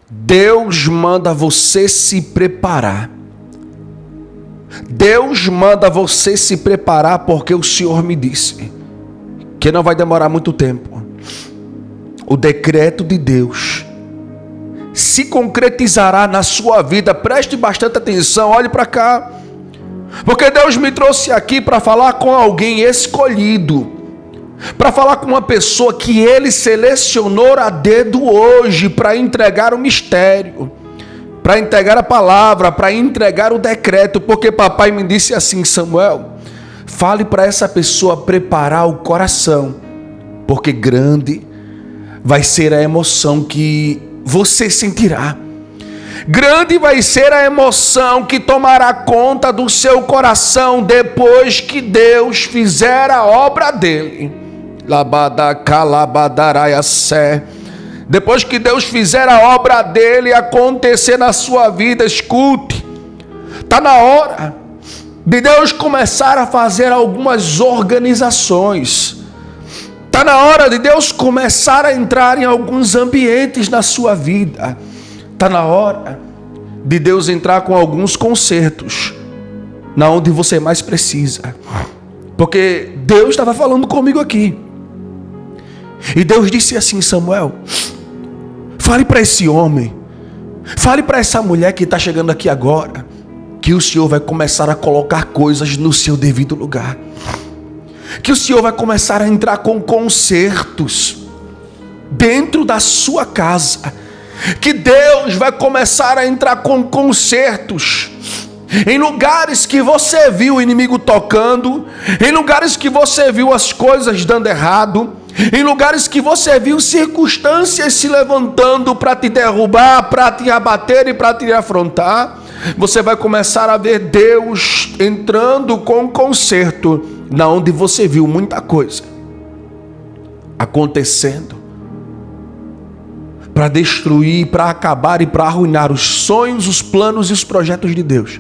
Deus manda você se preparar. Deus manda você se preparar porque o Senhor me disse que não vai demorar muito tempo. O decreto de Deus se concretizará na sua vida. Preste bastante atenção, olhe para cá. Porque Deus me trouxe aqui para falar com alguém escolhido, para falar com uma pessoa que Ele selecionou a dedo hoje para entregar o mistério, para entregar a palavra, para entregar o decreto. Porque papai me disse assim: Samuel, fale para essa pessoa preparar o coração, porque grande vai ser a emoção que você sentirá. Grande vai ser a emoção que tomará conta do seu coração depois que Deus fizer a obra dele. Depois que Deus fizer a obra dele acontecer na sua vida, escute, está na hora de Deus começar a fazer algumas organizações. Está na hora de Deus começar a entrar em alguns ambientes na sua vida. Está na hora de Deus entrar com alguns consertos na onde você mais precisa. Porque Deus estava falando comigo aqui. E Deus disse assim: Samuel, fale para esse homem, fale para essa mulher que está chegando aqui agora, que o Senhor vai começar a colocar coisas no seu devido lugar. Que o Senhor vai começar a entrar com consertos dentro da sua casa. Que Deus vai começar a entrar com consertos em lugares que você viu o inimigo tocando, em lugares que você viu as coisas dando errado, em lugares que você viu circunstâncias se levantando para te derrubar, para te abater e para te afrontar. Você vai começar a ver Deus entrando com conserto na onde você viu muita coisa acontecendo para destruir, para acabar e para arruinar os sonhos, os planos e os projetos de Deus.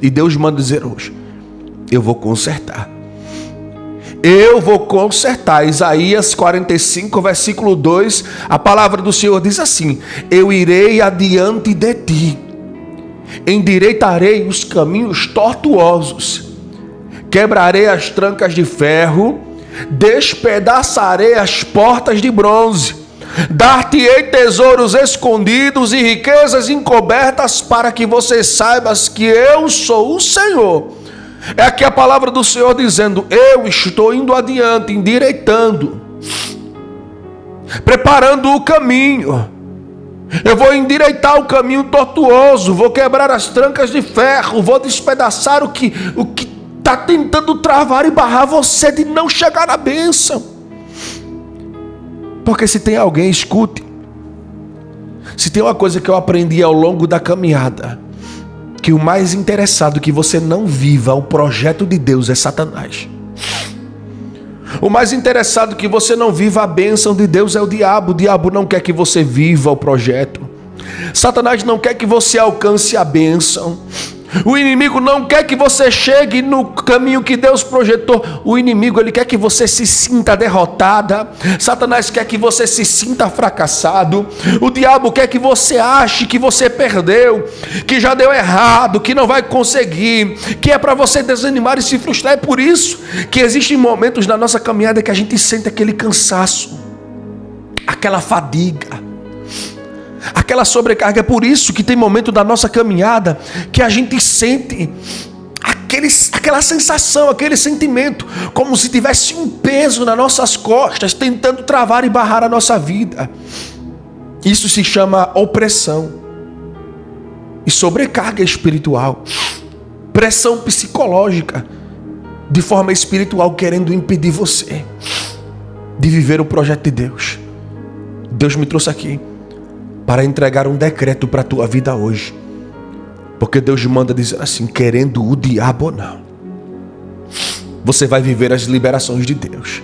E Deus manda dizer hoje: eu vou consertar. Eu vou consertar. Isaías 45, versículo 2, a palavra do Senhor diz assim: eu irei adiante de ti, endireitarei os caminhos tortuosos, quebrarei as trancas de ferro, despedaçarei as portas de bronze, dar-te-ei tesouros escondidos e riquezas encobertas, para que você saibas que eu sou o Senhor. É aqui a palavra do Senhor dizendo: eu estou indo adiante, endireitando, preparando o caminho. Eu vou endireitar o caminho tortuoso, vou quebrar as trancas de ferro, vou despedaçar o que está tentando travar e barrar você de não chegar na bênção. Porque se tem alguém, escute, se tem uma coisa que eu aprendi ao longo da caminhada, que o mais interessado que você não viva o projeto de Deus é Satanás. O mais interessado que você não viva a bênção de Deus é o diabo. O diabo não quer que você viva o projeto. Satanás não quer que você alcance a bênção. O inimigo não quer que você chegue no caminho que Deus projetou. O inimigo, ele quer que você se sinta derrotada. Satanás quer que você se sinta fracassado. O diabo quer que você ache que você perdeu, que já deu errado, que não vai conseguir, que é para você desanimar e se frustrar. É por isso que existem momentos na nossa caminhada que a gente sente aquele cansaço, aquela fadiga, aquela sobrecarga. É por isso que tem momento da nossa caminhada que a gente sente aquela sensação, aquele sentimento, como se tivesse um peso nas nossas costas, tentando travar e barrar a nossa vida. Isso se chama opressão e sobrecarga espiritual, pressão psicológica, de forma espiritual, querendo impedir você de viver o projeto de Deus. Deus me trouxe aqui para entregar um decreto para a tua vida hoje. Porque Deus manda dizer assim: querendo o diabo ou não, você vai viver as liberações de Deus.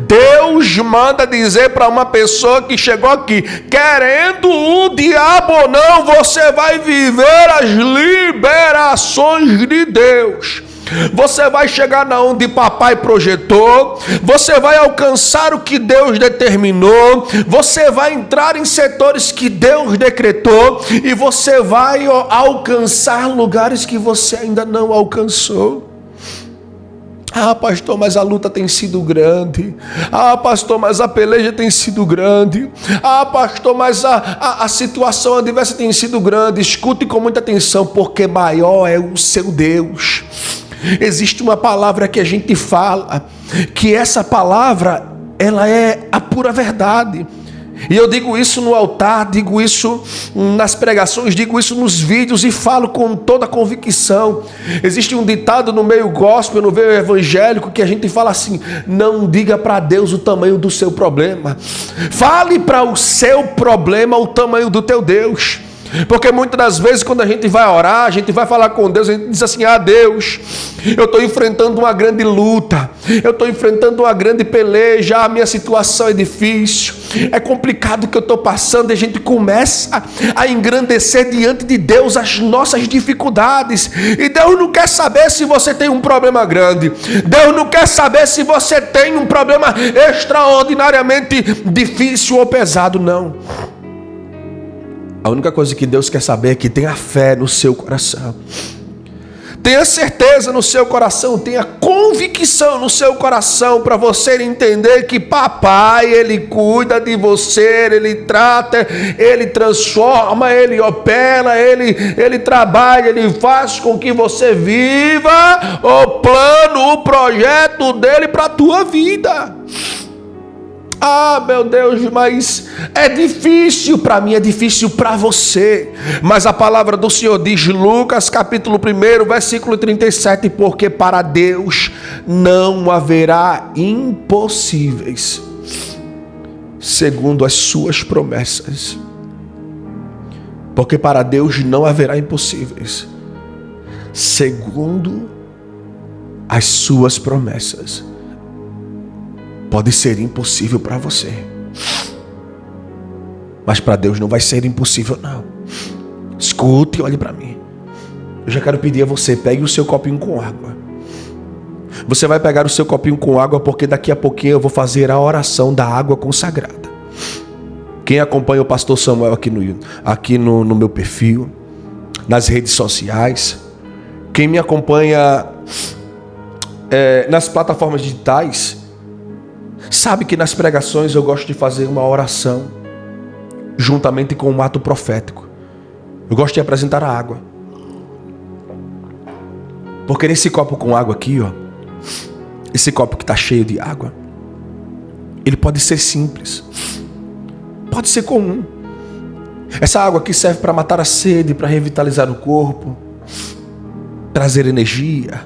Deus manda dizer para uma pessoa que chegou aqui: querendo o diabo ou não, você vai viver as liberações de Deus. Você vai chegar na onde papai projetou, você vai alcançar o que Deus determinou, você vai entrar em setores que Deus decretou e você vai alcançar lugares que você ainda não alcançou. Ah, pastor, mas a luta tem sido grande. Ah, pastor, mas a peleja tem sido grande. Ah, pastor, mas a situação adversa tem sido grande. Escute com muita atenção, porque maior é o seu Deus. Existe uma palavra que a gente fala, que essa palavra, ela é a pura verdade. E eu digo isso no altar, digo isso nas pregações, digo isso nos vídeos e falo com toda convicção. Existe um ditado no meio gospel, no meio evangélico, que a gente fala assim: não diga para Deus o tamanho do seu problema, fale para o seu problema o tamanho do teu Deus. Porque muitas das vezes quando a gente vai orar, a gente vai falar com Deus, a gente diz assim: ah, Deus, eu estou enfrentando uma grande luta, eu estou enfrentando uma grande peleja, a minha situação é difícil, é complicado o que eu estou passando. E a gente começa a engrandecer diante de Deus as nossas dificuldades. E Deus não quer saber se você tem um problema grande, Deus não quer saber se você tem um problema extraordinariamente difícil ou pesado, não. A única coisa que Deus quer saber é que tenha fé no seu coração, tenha certeza no seu coração, tenha convicção no seu coração, para você entender que papai, ele cuida de você, ele trata, ele transforma, ele opera, ele trabalha, ele faz com que você viva o plano, o projeto dele para a tua vida. Ah, meu Deus, mas é difícil para mim, é difícil para você. Mas a palavra do Senhor diz, Lucas capítulo 1, versículo 37, porque para Deus não haverá impossíveis, segundo as suas promessas. Porque para Deus não haverá impossíveis, segundo as suas promessas. Pode ser impossível para você, mas para Deus não vai ser impossível, não. Escute e olhe para mim. Eu já quero pedir a você, pegue o seu copinho com água. Você vai pegar o seu copinho com água, porque daqui a pouquinho eu vou fazer a oração da água consagrada. Quem acompanha o pastor Samuel aqui no meu perfil, nas redes sociais, quem me acompanha nas plataformas digitais, sabe que nas pregações eu gosto de fazer uma oração juntamente com um ato profético. Eu gosto de apresentar a água, porque nesse copo com água aqui, ó, esse copo que está cheio de água, ele pode ser simples, pode ser comum. Essa água aqui serve para matar a sede, para revitalizar o corpo, trazer energia,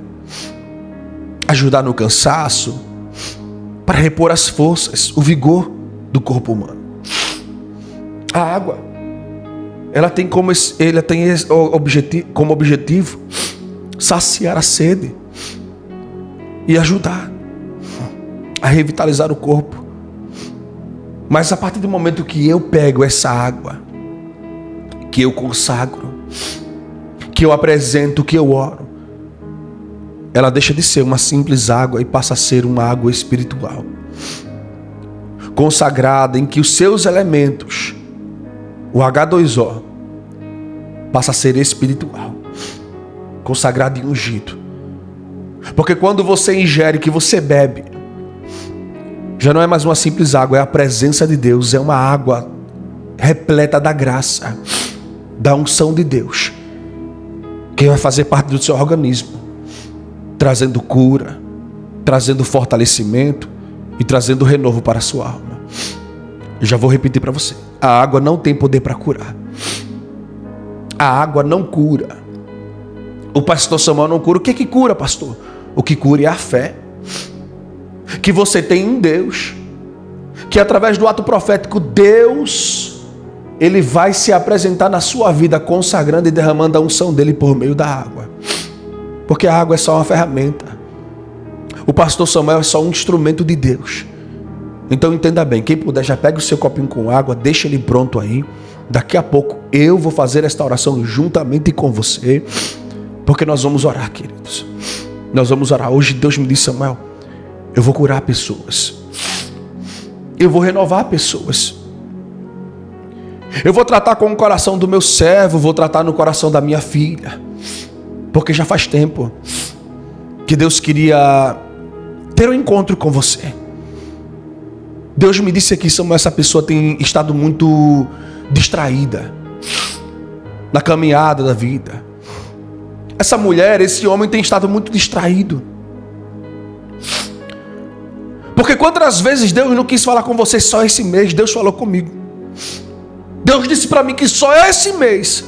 ajudar no cansaço, para repor as forças, o vigor do corpo humano. A água, ela tem como objetivo saciar a sede e ajudar a revitalizar o corpo. Mas a partir do momento que eu pego essa água, que eu consagro, que eu apresento, que eu oro, ela deixa de ser uma simples água e passa a ser uma água espiritual, consagrada, em que os seus elementos, o H2O, passa a ser espiritual, consagrado e ungido. Porque quando você ingere, que você bebe, já não é mais uma simples água, é a presença de Deus, é uma água repleta da graça, da unção de Deus, que vai fazer parte do seu organismo, trazendo cura, trazendo fortalecimento e trazendo renovo para a sua alma. Eu já vou repetir para você: a água não tem poder para curar. A água não cura. O pastor Samuel não cura. O que cura, pastor? O que cura é a fé que você tem em Deus, que através do ato profético Deus, ele vai se apresentar na sua vida, consagrando e derramando a unção dele por meio da água. Porque a água é só uma ferramenta. O pastor Samuel é só um instrumento de Deus. Então entenda bem, quem puder já pega o seu copinho com água, deixa ele pronto aí. Daqui a pouco eu vou fazer esta oração juntamente com você, porque nós vamos orar, queridos. Nós vamos orar. Hoje Deus me disse: Samuel, eu vou curar pessoas. Eu vou renovar pessoas. Eu vou tratar com o coração do meu servo, vou tratar no coração da minha filha. Porque já faz tempo que Deus queria ter um encontro com você. Deus me disse aqui: Samuel, essa pessoa tem estado muito distraída na caminhada da vida. Essa mulher, esse homem tem estado muito distraído. Porque quantas vezes Deus não quis falar com você só esse mês, Deus falou comigo. Deus disse para mim que só esse mês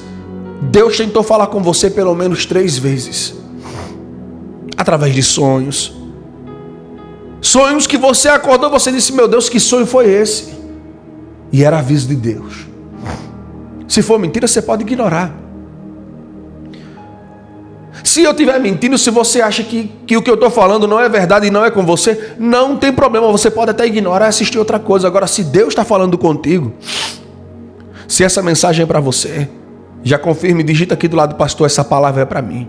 Deus tentou falar com você pelo menos 3 vezes. Através de sonhos. Sonhos que você acordou, você disse: meu Deus, que sonho foi esse? E era aviso de Deus. Se for mentira, você pode ignorar. Se eu estiver mentindo, se você acha que o que eu estou falando não é verdade e não é com você, não tem problema, você pode até ignorar e assistir outra coisa. Agora, se Deus está falando contigo, se essa mensagem é para você, já confirme, digita aqui do lado: pastor, essa palavra é para mim.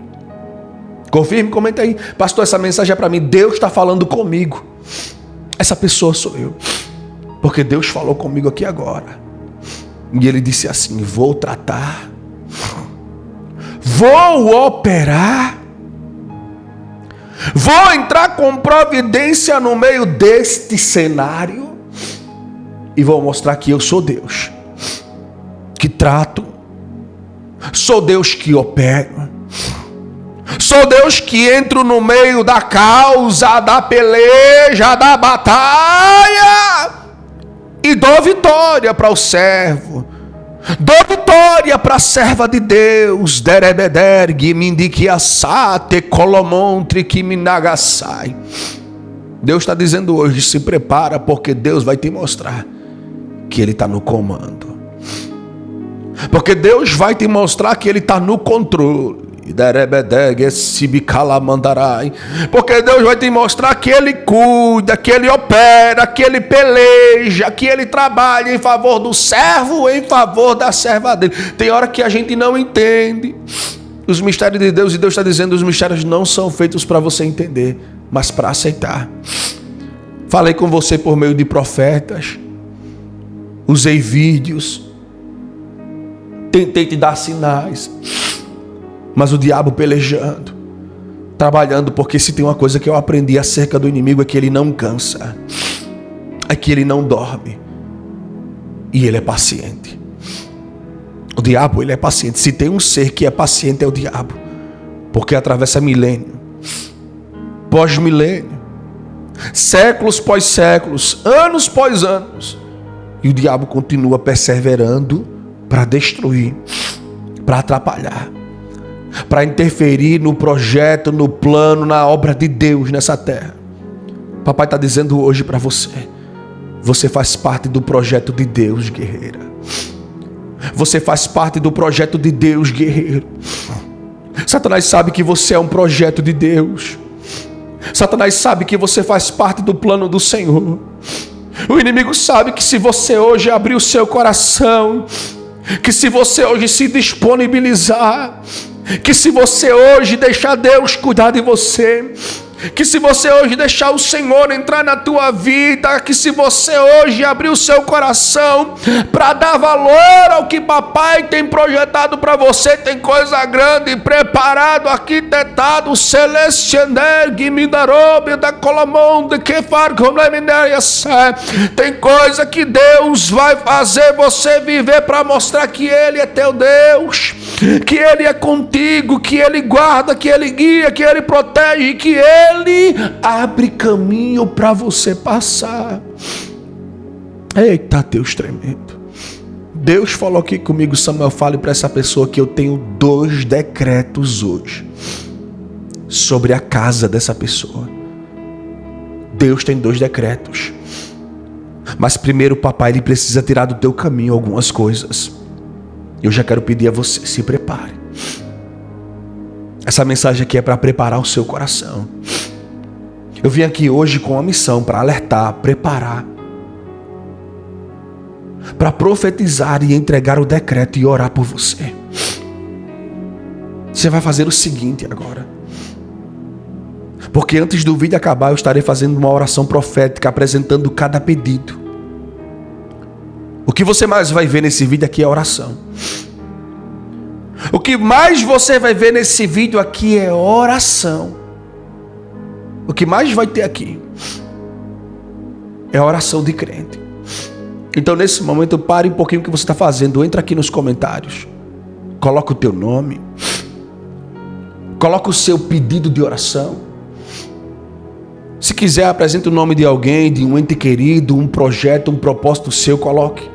Confirme, comenta aí: pastor, essa mensagem é para mim, Deus está falando comigo. Essa pessoa sou eu, porque Deus falou comigo aqui agora. E Ele disse assim: vou tratar, vou operar, vou entrar com providência no meio deste cenário e vou mostrar que eu sou Deus que trato, sou Deus que opero, sou Deus que entro no meio da causa, da peleja, da batalha e dou vitória para o servo, dou vitória para a serva de Deus. Deus está dizendo hoje: se prepara, porque Deus vai te mostrar que Ele está no comando. Porque Deus vai te mostrar que Ele está no controle. Porque Deus vai te mostrar que Ele cuida, que Ele opera, que Ele peleja, que Ele trabalha em favor do servo, em favor da serva dele. Tem hora que a gente não entende os mistérios de Deus, e Deus está dizendo: os mistérios não são feitos para você entender, mas para aceitar. Falei com você por meio de profetas, usei vídeos, tentei te dar sinais, mas o diabo pelejando, trabalhando, porque se tem uma coisa que eu aprendi acerca do inimigo é que ele não cansa, é que ele não dorme, e ele é paciente. O diabo, ele é paciente. Se tem um ser que é paciente, é o diabo, porque atravessa milênio, pós-milênio, séculos pós séculos, anos pós anos, e o diabo continua perseverando para destruir, para atrapalhar, para interferir no projeto, no plano, na obra de Deus nessa terra. Papai está dizendo hoje para você: você faz parte do projeto de Deus, guerreira. Você faz parte do projeto de Deus, guerreiro. Satanás sabe que você é um projeto de Deus. Satanás sabe que você faz parte do plano do Senhor. O inimigo sabe que se você hoje abrir o seu coração, que se você hoje se disponibilizar, que se você hoje deixar Deus cuidar de você, que se você hoje deixar o Senhor entrar na tua vida, que se você hoje abrir o seu coração para dar valor ao que papai tem projetado para você, tem coisa grande preparado, arquitetado, celestiander, guimidarobe, da colamon, de kefar, tem coisa que Deus vai fazer você viver para mostrar que Ele é teu Deus, que Ele é contigo, que Ele guarda, que Ele guia, que Ele protege, que Ele abre caminho para você passar. Eita, Deus tremendo. Deus falou aqui comigo: Samuel, fale para essa pessoa que eu tenho 2 decretos hoje sobre a casa dessa pessoa. Deus tem 2 decretos. Mas primeiro, papai, Ele precisa tirar do teu caminho algumas coisas. Eu já quero pedir a você: se prepare. Essa mensagem aqui é para preparar o seu coração. Eu vim aqui hoje com uma missão para alertar, preparar, para profetizar e entregar o decreto e orar por você. Você vai fazer o seguinte agora: Porque antes do vídeo acabar, eu estarei fazendo uma oração profética, apresentando cada pedido. O que você mais vai ver nesse vídeo aqui é oração. O que mais você vai ver nesse vídeo aqui é oração. O que mais vai ter aqui é oração de crente. Então nesse momento pare um pouquinho o que você está fazendo. Entra aqui nos comentários. Coloca o teu nome. Coloca o seu pedido de oração. Se quiser, apresente o nome de alguém, de um ente querido, um projeto, um propósito seu, coloque.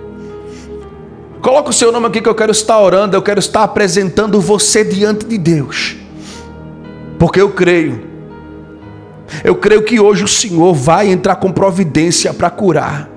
Coloca o seu nome aqui que eu quero estar orando, eu quero estar apresentando você diante de Deus. Porque eu creio que hoje o Senhor vai entrar com providência para curar.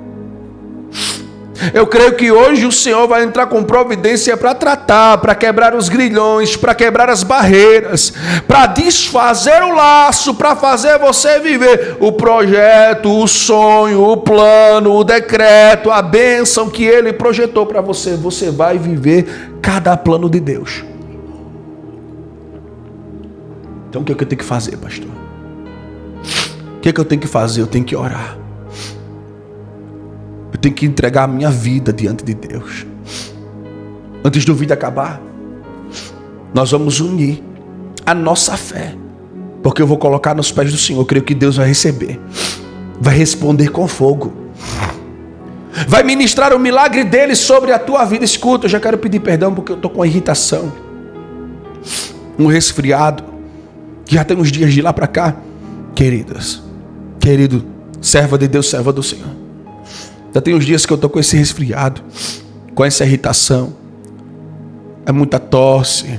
Eu creio que hoje o Senhor vai entrar com providência para tratar, para quebrar os grilhões, para quebrar as barreiras, para desfazer o laço, para fazer você viver o projeto, o sonho, o plano, o decreto, a bênção que Ele projetou para você. Você vai viver cada plano de Deus. Então o que eu tenho que fazer, pastor? O que eu tenho que fazer? Eu tenho que orar. Eu tenho que entregar a minha vida diante de Deus. Antes do vídeo acabar, nós vamos unir a nossa fé. Porque eu vou colocar nos pés do Senhor. Eu creio que Deus vai receber. Vai responder com fogo. Vai ministrar o milagre dele sobre a tua vida. Escuta, eu já quero pedir perdão porque eu estou com irritação. Um resfriado. Que já tem uns dias de lá para cá. Querido, serva de Deus, serva do Senhor. Já tem uns dias que eu estou com esse resfriado, com essa irritação. É muita tosse,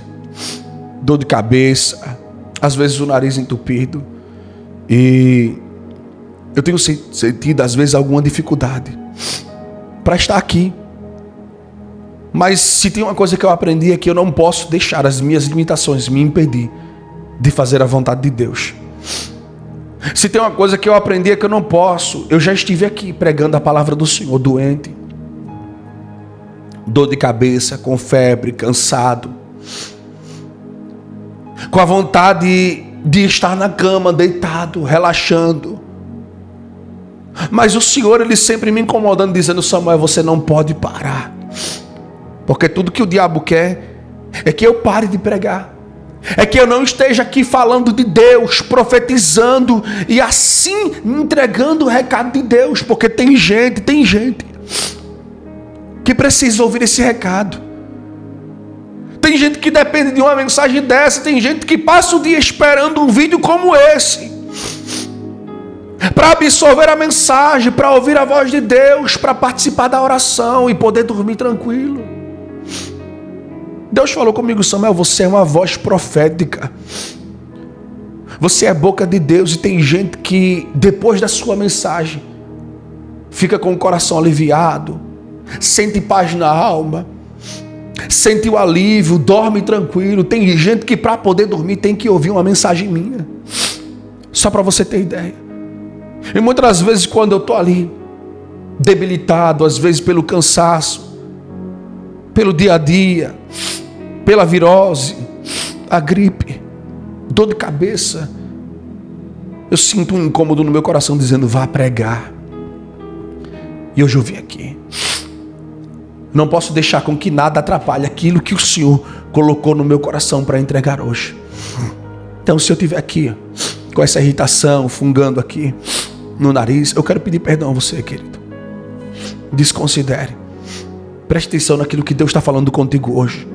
dor de cabeça, às vezes o nariz entupido. E eu tenho sentido, às vezes, alguma dificuldade para estar aqui. Mas se tem uma coisa que eu aprendi é que eu não posso deixar as minhas limitações me impedir de fazer a vontade de Deus. Se tem uma coisa que eu aprendi é que eu não posso. Eu já estive aqui pregando a palavra do Senhor, doente, dor de cabeça, com febre, cansado, com a vontade de estar na cama, deitado, relaxando. Mas o Senhor, Ele sempre me incomodando, dizendo: Samuel, você não pode parar. Porque tudo que o diabo quer é que eu pare de pregar. É que eu não esteja aqui falando de Deus, profetizando e assim entregando o recado de Deus. Porque tem gente que precisa ouvir esse recado. Tem gente que depende de uma mensagem dessa. Tem gente que passa o dia esperando um vídeo como esse para absorver a mensagem, para ouvir a voz de Deus, para participar da oração e poder dormir tranquilo. Deus falou comigo: Samuel, você é uma voz profética. Você é boca de Deus. E tem gente que depois da sua mensagem fica com o coração aliviado, sente paz na alma, sente o alívio, dorme tranquilo. Tem gente que para poder dormir tem que ouvir uma mensagem minha. Só para você ter ideia. E muitas vezes quando eu estou ali debilitado, às vezes pelo cansaço, pelo dia a dia, pela virose, a gripe, dor de cabeça, eu sinto um incômodo no meu coração dizendo: vá pregar. E hoje eu vim aqui. Não posso deixar com que nada atrapalhe aquilo que o Senhor colocou no meu coração para entregar hoje. Então, se eu estiver aqui com essa irritação, fungando aqui no nariz, eu quero pedir perdão a você, querido. Desconsidere. Preste atenção naquilo que Deus está falando contigo hoje.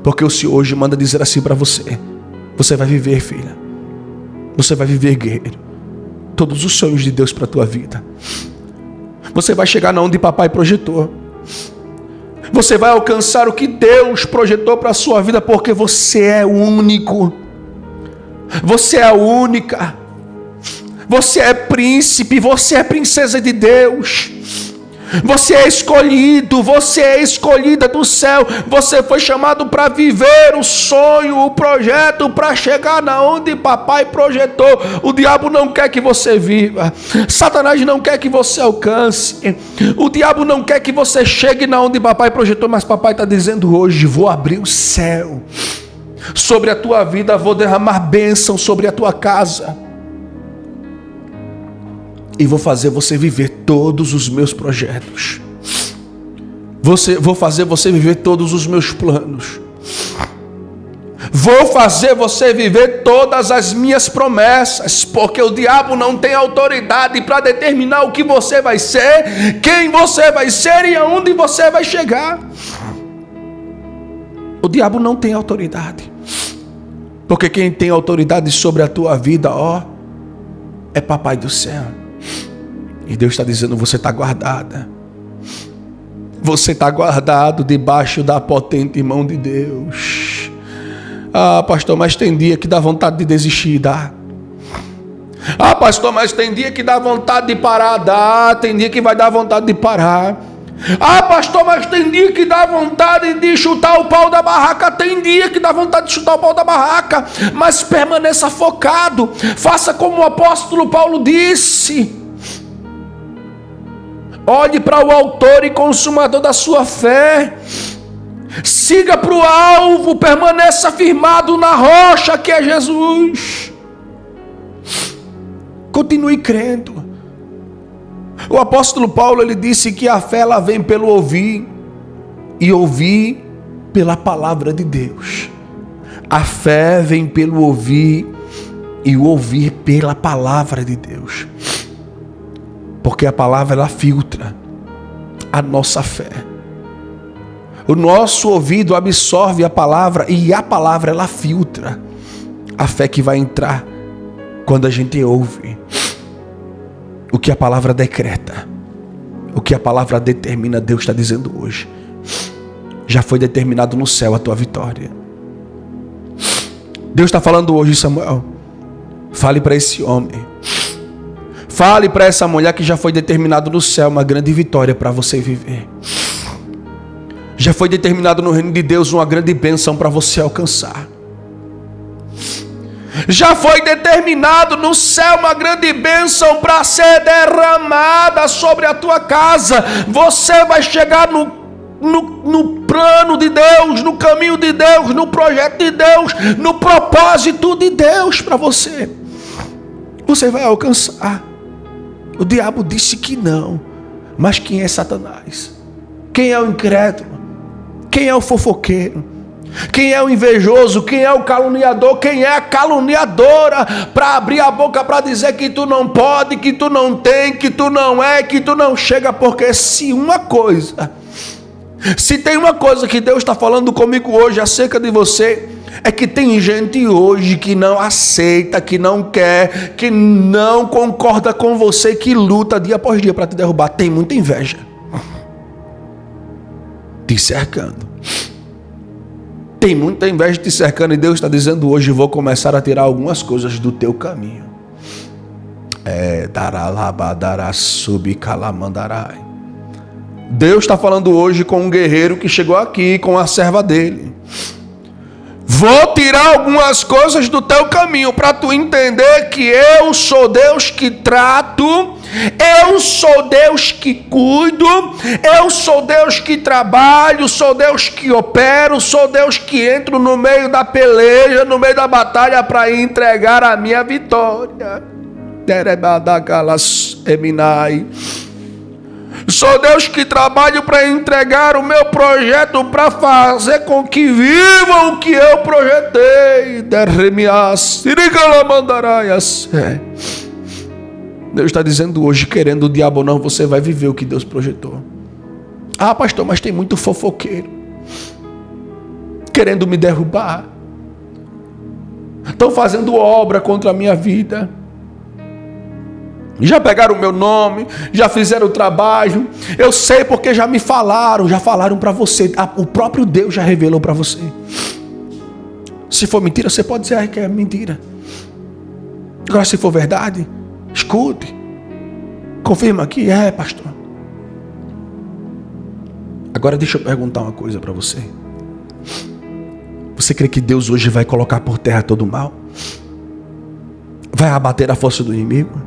Porque o Senhor hoje manda dizer assim para você: você vai viver, filha. Você vai viver, guerreiro, todos os sonhos de Deus para a tua vida. Você vai chegar na onde papai projetou. Você vai alcançar o que Deus projetou para a sua vida, porque você é único. Você é única. Você é príncipe, você é princesa de Deus. Você é escolhido, você é escolhida do céu. Você foi chamado para viver o sonho, o projeto, para chegar na onde papai projetou. O diabo não quer que você viva. Satanás não quer que você alcance. O diabo não quer que você chegue na onde papai projetou. Mas papai está dizendo hoje: vou abrir o céu sobre a tua vida, vou derramar bênção sobre a tua casa. e vou fazer você viver todos os meus projetos. Vou fazer você viver todos os meus planos. Vou fazer você viver todas as minhas promessas, porque o diabo não tem autoridade para determinar o que você vai ser, quem você vai ser e aonde você vai chegar. O diabo não tem autoridade, porque quem tem autoridade sobre a tua vida, é Papai do céu. E Deus está dizendo: você está guardada. Você está guardado debaixo da potente mão de Deus. Pastor, mas tem dia que dá vontade de desistir, dá. Pastor, mas tem dia que dá vontade de parar, dá. Tem dia que vai dar vontade de parar. Pastor, mas tem dia que dá vontade de chutar o pau da barraca. Tem dia que dá vontade de chutar o pau da barraca. Mas permaneça focado. Faça como o apóstolo Paulo disse. Olhe para o autor e consumador da sua fé. Siga para o alvo, permaneça firmado na rocha que é Jesus. Continue crendo. O apóstolo Paulo, ele disse que a fé ela vem pelo ouvir, e ouvir pela palavra de Deus. A fé vem pelo ouvir, e o ouvir pela palavra de Deus. Porque a palavra ela filtra a nossa fé. O nosso ouvido absorve a palavra e a palavra ela filtra a fé que vai entrar quando a gente ouve o que a palavra decreta, o que a palavra determina. Deus está dizendo hoje: já foi determinado no céu a tua vitória. Deus está falando hoje, Samuel, fale para esse homem, fale para essa mulher que já foi determinado no céu uma grande vitória para você viver. Já foi determinado no reino de Deus uma grande bênção para você alcançar. Já foi determinado no céu uma grande bênção para ser derramada sobre a tua casa. Você vai chegar no plano de Deus, no caminho de Deus, no projeto de Deus, no propósito de Deus para você. Você vai alcançar. O diabo disse que não. Mas quem é Satanás? Quem é o incrédulo? Quem é o fofoqueiro? Quem é o invejoso? Quem é o caluniador? Quem é a caluniadora para abrir a boca para dizer que tu não pode, que tu não tem, que tu não é, que tu não chega? Porque se tem uma coisa que Deus está falando comigo hoje acerca de você, é que tem gente hoje que não aceita, que não quer, que não concorda com você, que luta dia após dia para te derrubar. Tem muita inveja te cercando. Tem muita inveja te cercando, e Deus está dizendo hoje: vou começar a tirar algumas coisas do teu caminho. Deus está falando hoje com um guerreiro que chegou aqui com a serva dele. Vou tirar algumas coisas do teu caminho para tu entender que eu sou Deus que trato, eu sou Deus que cuido, eu sou Deus que trabalho, sou Deus que opero, sou Deus que entro no meio da peleja, no meio da batalha para entregar a minha vitória. Sou Deus que trabalho para entregar o meu projeto, para fazer com que vivam o que eu projetei. Deus está dizendo hoje: querendo o diabo ou não, você vai viver o que Deus projetou. Pastor, mas tem muito fofoqueiro querendo me derrubar. Estão fazendo obra contra a minha vida. Já pegaram o meu nome, já fizeram o trabalho. Eu sei porque já me falaram, já falaram para você. O próprio Deus já revelou para você. Se for mentira, você pode dizer que é mentira. Agora, se for verdade, escute. Confirma que é, pastor. Agora deixa eu perguntar uma coisa para você. Você crê que Deus hoje vai colocar por terra todo o mal? Vai abater a força do inimigo?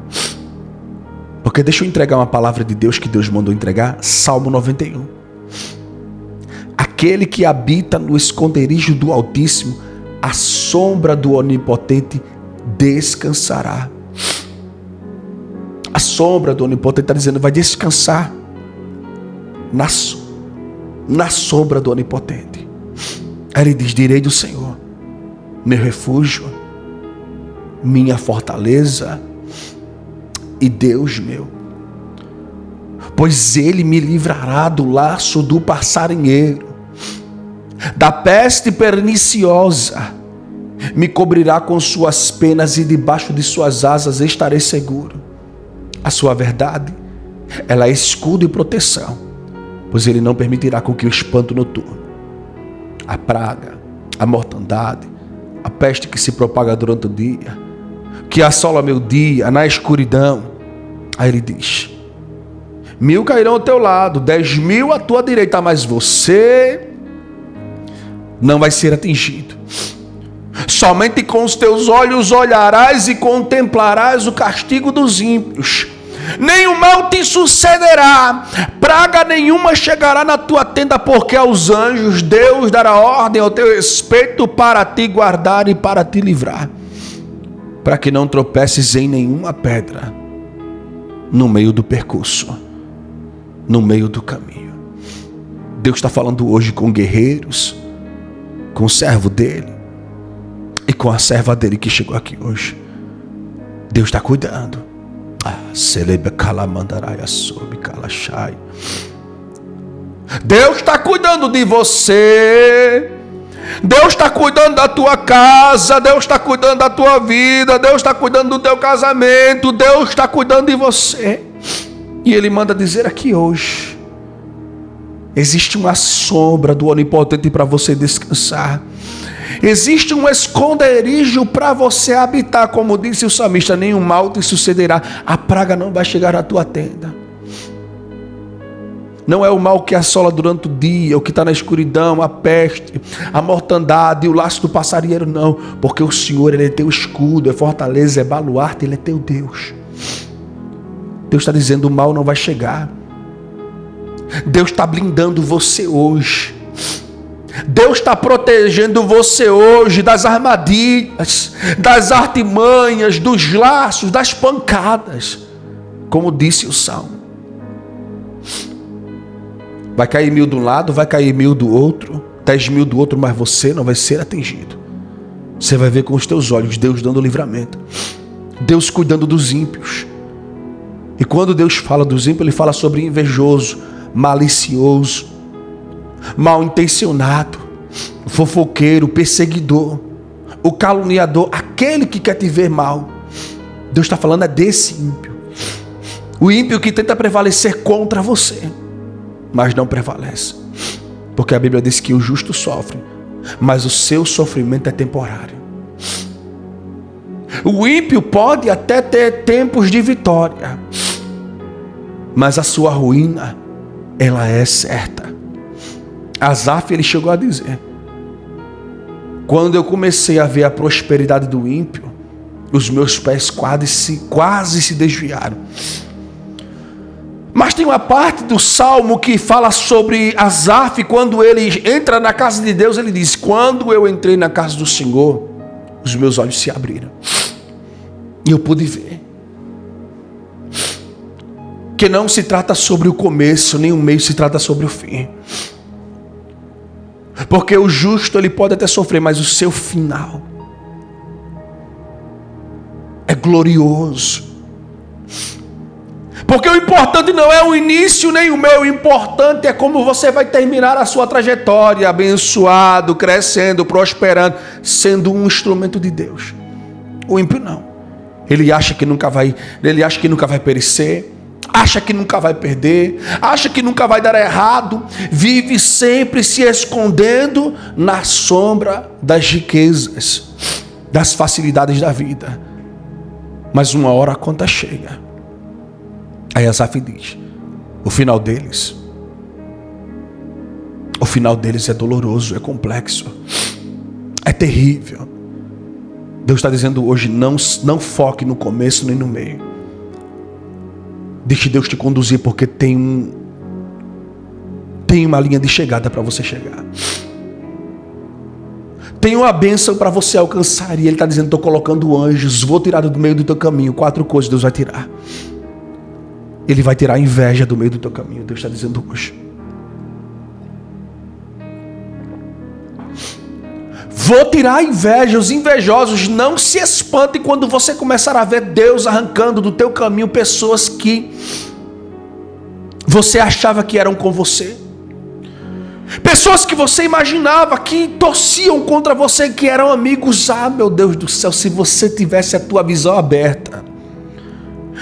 Porque deixa eu entregar uma palavra de Deus que Deus mandou entregar. Salmo 91. Aquele que habita no esconderijo do Altíssimo, à sombra do Onipotente descansará. A sombra do Onipotente está dizendo, vai descansar na sombra do Onipotente. Aí ele diz, direi do Senhor, meu refúgio, minha fortaleza e Deus meu. Pois ele me livrará do laço do passarinheiro, da peste perniciosa, me cobrirá com suas penas e debaixo de suas asas estarei seguro. A sua verdade, ela é escudo e proteção, pois ele não permitirá com que o espanto noturno, a praga, a mortandade, a peste que se propaga durante o dia, que assola meu dia na escuridão. Aí ele diz, 1000 cairão ao teu lado, 10.000 à tua direita, mas você não vai ser atingido. Somente com os teus olhos olharás e contemplarás o castigo dos ímpios. Nenhum mal te sucederá, praga nenhuma chegará na tua tenda, porque aos anjos Deus dará ordem ao teu respeito para te guardar e para te livrar, para que não tropeces em nenhuma pedra no meio do percurso, no meio do caminho. Deus está falando hoje com guerreiros, com o servo dele e com a serva dele que chegou aqui hoje. Deus está cuidando. Deus está cuidando de você. Deus está cuidando da tua casa. Deus está cuidando da tua vida. Deus está cuidando do teu casamento. Deus está cuidando de você. E Ele manda dizer aqui hoje, existe uma sombra do Onipotente para você descansar. Existe um esconderijo para você habitar, como disse o salmista, nenhum mal te sucederá, a praga não vai chegar à tua tenda. Não é o mal que assola durante o dia, o que está na escuridão, a peste, a mortandade, o laço do passarinheiro, não, porque o Senhor, Ele é teu escudo, é fortaleza, é baluarte, Ele é teu Deus. Deus está dizendo, o mal não vai chegar. Deus está blindando você hoje. Deus está protegendo você hoje das armadilhas, das artimanhas, dos laços, das pancadas, como disse o Salmo. Vai cair 1000 de um lado, vai cair 1000 do outro, 10.000 do outro, mas você não vai ser atingido. Você vai ver com os teus olhos Deus dando livramento, Deus cuidando dos ímpios. E quando Deus fala dos ímpios, Ele fala sobre invejoso, malicioso, mal intencionado, fofoqueiro, perseguidor, o caluniador, aquele que quer te ver mal. Deus está falando é desse ímpio. O ímpio que tenta prevalecer contra você, mas não prevalece, porque a Bíblia diz que o justo sofre, mas o seu sofrimento é temporário. O ímpio pode até ter tempos de vitória, mas a sua ruína, ela é certa. Asaf, ele chegou a dizer, quando eu comecei a ver a prosperidade do ímpio, os meus pés quase se desviaram. Mas tem uma parte do Salmo que fala sobre Asaf, quando ele entra na casa de Deus, ele diz, quando eu entrei na casa do Senhor, os meus olhos se abriram, e eu pude ver, que não se trata sobre o começo, nem o meio, se trata sobre o fim. Porque o justo, ele pode até sofrer, mas o seu final é glorioso. Porque o importante não é o início nem o meio, o importante é como você vai terminar a sua trajetória, abençoado, crescendo, prosperando, sendo um instrumento de Deus. O ímpio não. Ele acha que nunca vai perecer, acha que nunca vai perder, acha que nunca vai dar errado, vive sempre se escondendo na sombra das riquezas, das facilidades da vida. Mas uma hora a conta chega. Aí Asaf diz, o final deles é doloroso, é complexo, é terrível. Deus está dizendo hoje, não foque no começo nem no meio. Deixe Deus te conduzir, porque tem uma linha de chegada para você chegar. Tem uma bênção para você alcançar. E Ele está dizendo, estou colocando anjos, vou tirar do meio do teu caminho. 4 coisas Deus vai tirar. Ele vai tirar a inveja do meio do teu caminho. Deus está dizendo hoje. Vou tirar a inveja. Os invejosos, não se espantem quando você começar a ver Deus arrancando do teu caminho pessoas que você achava que eram com você. Pessoas que você imaginava que torciam contra você, que eram amigos. Ah, meu Deus do céu, se você tivesse a tua visão aberta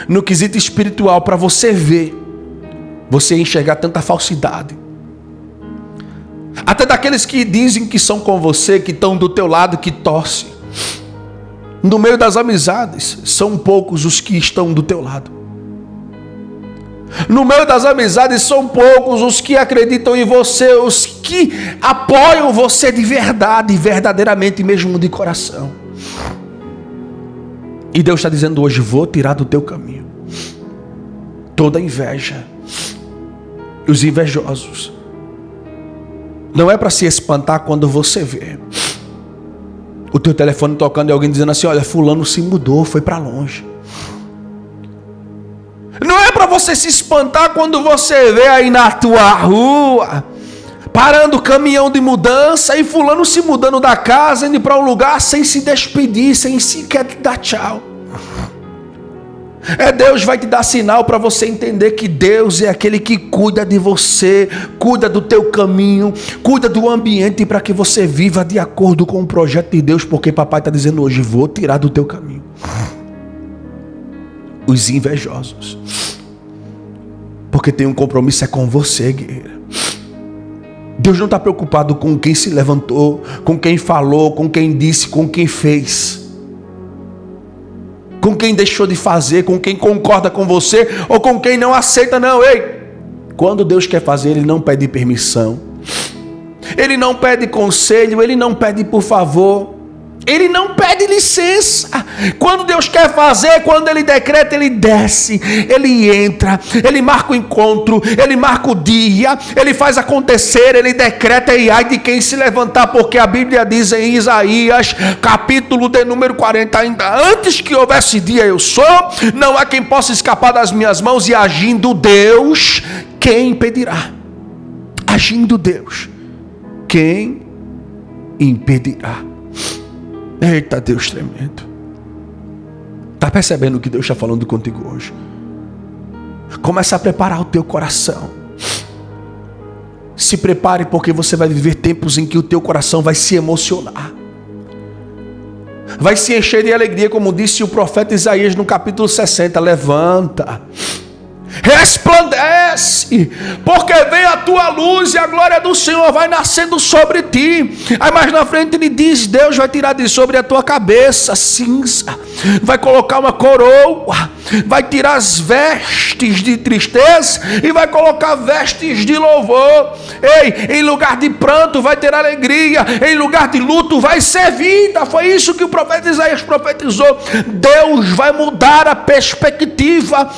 no quesito espiritual para você ver, você ia enxergar tanta falsidade. Até daqueles que dizem que são com você, que estão do teu lado, que torcem. No meio das amizades, são poucos os que estão do teu lado. No meio das amizades, são poucos os que acreditam em você, os que apoiam você de verdade, verdadeiramente, mesmo de coração. E Deus está dizendo hoje, vou tirar do teu caminho toda inveja. Os invejosos. Não é para se espantar quando você vê o teu telefone tocando e alguém dizendo assim, olha, fulano se mudou, foi para longe. Não é para você se espantar quando você vê aí na tua rua, parando o caminhão de mudança e fulano se mudando da casa, indo para um lugar sem se despedir, sem sequer te dar tchau. Deus vai te dar sinal para você entender que Deus é aquele que cuida de você, cuida do teu caminho, cuida do ambiente para que você viva de acordo com o projeto de Deus, porque papai está dizendo hoje, vou tirar do teu caminho os invejosos, porque tem um compromisso com você, guerreira. Deus não está preocupado com quem se levantou, com quem falou, com quem disse, com quem fez, com quem deixou de fazer, com quem concorda com você ou com quem não aceita, não. Ei, quando Deus quer fazer, Ele não pede permissão, Ele não pede conselho, Ele não pede por favor, Ele não pede licença. Quando Deus quer fazer, quando Ele decreta, Ele desce, Ele entra, Ele marca o encontro, Ele marca o dia, Ele faz acontecer, Ele decreta, e ai de quem se levantar, porque a Bíblia diz em Isaías, capítulo de número 40, ainda antes que houvesse dia eu sou, não há quem possa escapar das minhas mãos, e agindo Deus, quem impedirá? Agindo Deus, quem impedirá? Eita, Deus tremendo. Está percebendo o que Deus está falando contigo hoje? Começa a preparar o teu coração. Se prepare, porque você vai viver tempos em que o teu coração vai se emocionar, vai se encher de alegria, como disse o profeta Isaías no capítulo 60. Levanta, resplandece, porque vem a tua luz e a glória do Senhor vai nascendo sobre ti. Aí mais na frente ele diz, Deus vai tirar de sobre a tua cabeça cinza, vai colocar uma coroa, vai tirar as vestes de tristeza e vai colocar vestes de louvor. Ei, em lugar de pranto vai ter alegria, em lugar de luto vai ser vida. Foi isso que o profeta Isaías profetizou. Deus vai mudar a perspectiva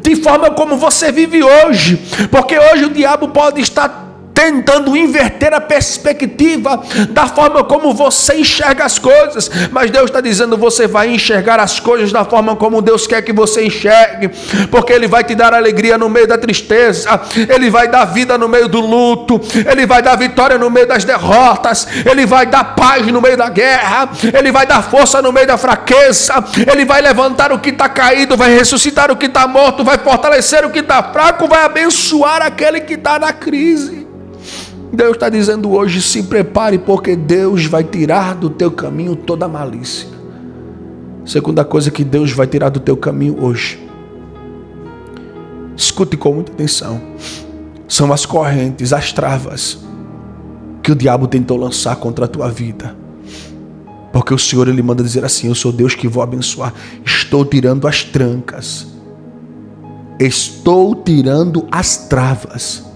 de forma como você vive hoje, porque hoje o diabo pode estar tentando inverter a perspectiva da forma como você enxerga as coisas, mas Deus está dizendo, você vai enxergar as coisas da forma como Deus quer que você enxergue, porque Ele vai te dar alegria no meio da tristeza, Ele vai dar vida no meio do luto, Ele vai dar vitória no meio das derrotas, Ele vai dar paz no meio da guerra, Ele vai dar força no meio da fraqueza, Ele vai levantar o que está caído, vai ressuscitar o que está morto, vai fortalecer o que está fraco, vai abençoar aquele que está na crise. Deus está dizendo hoje, se prepare, porque Deus vai tirar do teu caminho toda malícia. Segunda coisa que Deus vai tirar do teu caminho hoje, escute com muita atenção, são as correntes, as travas que o diabo tentou lançar contra a tua vida. Porque o Senhor, Ele manda dizer assim, eu sou Deus que vou abençoar. Estou tirando as trancas, estou tirando as travas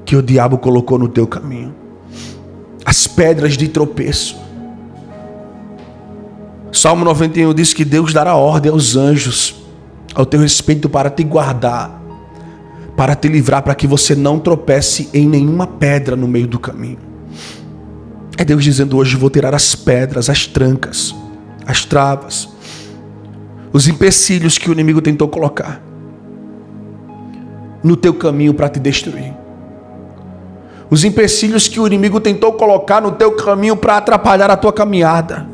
que o diabo colocou no teu caminho, as pedras de tropeço. Salmo 91 diz que Deus dará ordem aos anjos ao teu respeito para te guardar, para te livrar, para que você não tropece em nenhuma pedra no meio do caminho. É Deus dizendo hoje, vou tirar as pedras, as trancas, as travas, os empecilhos que o inimigo tentou colocar. no teu caminho para te destruir. Os empecilhos que o inimigo tentou colocar no teu caminho para atrapalhar a tua caminhada,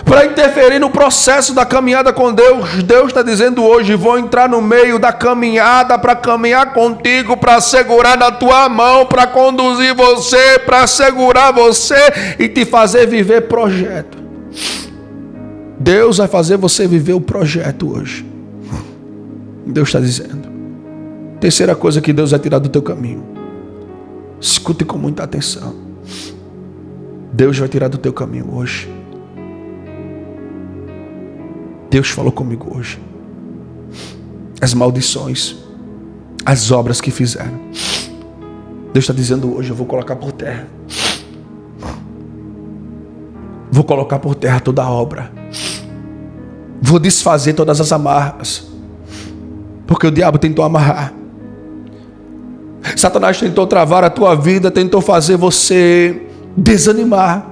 para interferir no processo da caminhada com Deus. Deus está dizendo hoje: vou entrar no meio da caminhada para caminhar contigo, para segurar na tua mão, para conduzir você, para segurar você e te fazer viver projeto. Deus vai fazer você viver o projeto hoje. Deus está dizendo. Terceira coisa que Deus vai tirar do teu caminho. Escute com muita atenção. Deus vai tirar do teu caminho hoje. Deus falou comigo hoje. As maldições, as obras que fizeram. Deus está dizendo hoje: eu vou colocar por terra. Vou colocar por terra toda a obra. Vou desfazer todas as amarras. Porque o diabo tentou amarrar. Satanás tentou travar a tua vida, tentou fazer você desanimar,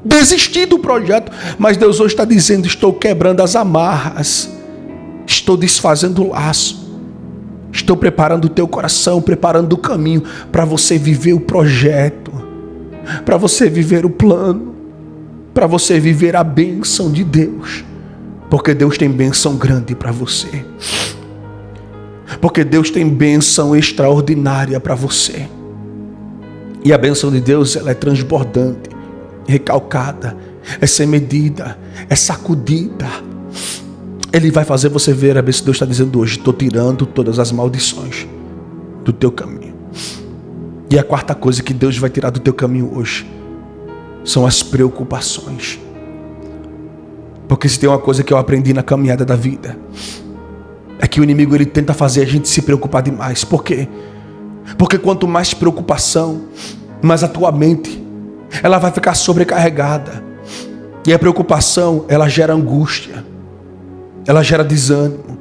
desistir do projeto. Mas Deus hoje está dizendo: estou quebrando as amarras, estou desfazendo o laço, estou preparando o teu coração, preparando o caminho para você viver o projeto, para você viver o plano, para você viver a bênção de Deus. Porque Deus tem bênção grande para você. Porque Deus tem bênção extraordinária para você. E a bênção de Deus, ela é transbordante, recalcada, é sem medida, é sacudida. Ele vai fazer você ver a bênção que Deus está dizendo hoje: estou tirando todas as maldições do teu caminho. E a quarta coisa que Deus vai tirar do teu caminho hoje são as preocupações. Porque se tem uma coisa que eu aprendi na caminhada da vida, é que o inimigo, ele tenta fazer a gente se preocupar demais. Por quê? Porque quanto mais preocupação, mais a tua mente, ela vai ficar sobrecarregada. E a preocupação, ela gera angústia, ela gera desânimo.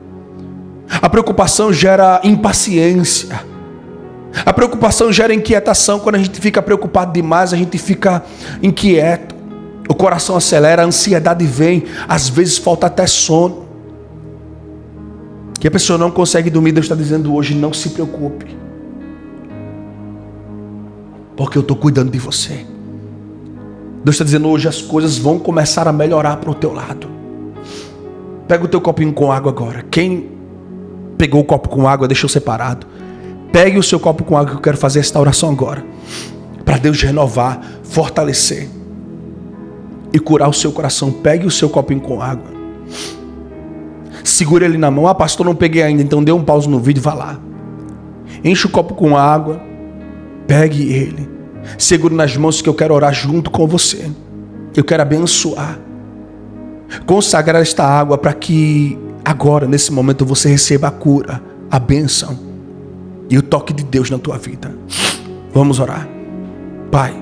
A preocupação gera impaciência. A preocupação gera inquietação. Quando a gente fica preocupado demais, a gente fica inquieto. O coração acelera, a ansiedade vem, às vezes falta até sono. Que a pessoa não consegue dormir. Deus está dizendo hoje: não se preocupe, porque eu estou cuidando de você. Deus está dizendo hoje: as coisas vão começar a melhorar para o teu lado. Pega o teu copinho com água agora. Quem pegou o copo com água, deixou separado. Pegue o seu copo com água, que eu quero fazer esta oração agora, para Deus renovar, fortalecer e curar o seu coração. Pegue o seu copinho com água. Segura ele na mão. Ah, pastor, não peguei ainda. Então dê um pause no vídeo e vá lá. Enche o copo com água. Pegue ele. Segure nas mãos, que eu quero orar junto com você. Eu quero abençoar. Consagrar esta água para que agora, nesse momento, você receba a cura, a bênção e o toque de Deus na tua vida. Vamos orar. Pai,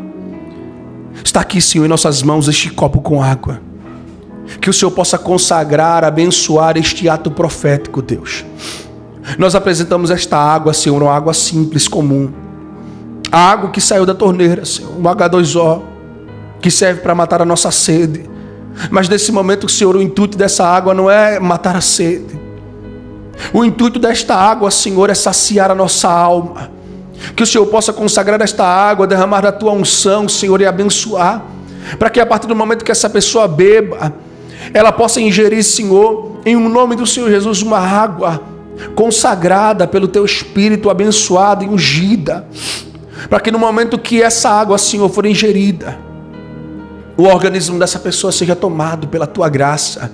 está aqui, Senhor, em nossas mãos este copo com água. Que o Senhor possa consagrar, abençoar este ato profético, Deus. Nós apresentamos esta água, Senhor, uma água simples, comum. A água que saiu da torneira, Senhor, um H2O, que serve para matar a nossa sede. Mas nesse momento, Senhor, o intuito dessa água não é matar a sede. O intuito desta água, Senhor, é saciar a nossa alma. Que o Senhor possa consagrar esta água, derramar da tua unção, Senhor, e abençoar. Para que a partir do momento que essa pessoa beba, ela possa ingerir, Senhor, em nome do Senhor Jesus, uma água consagrada pelo teu Espírito, abençoada e ungida. Para que no momento que essa água, Senhor, for ingerida, o organismo dessa pessoa seja tomado pela tua graça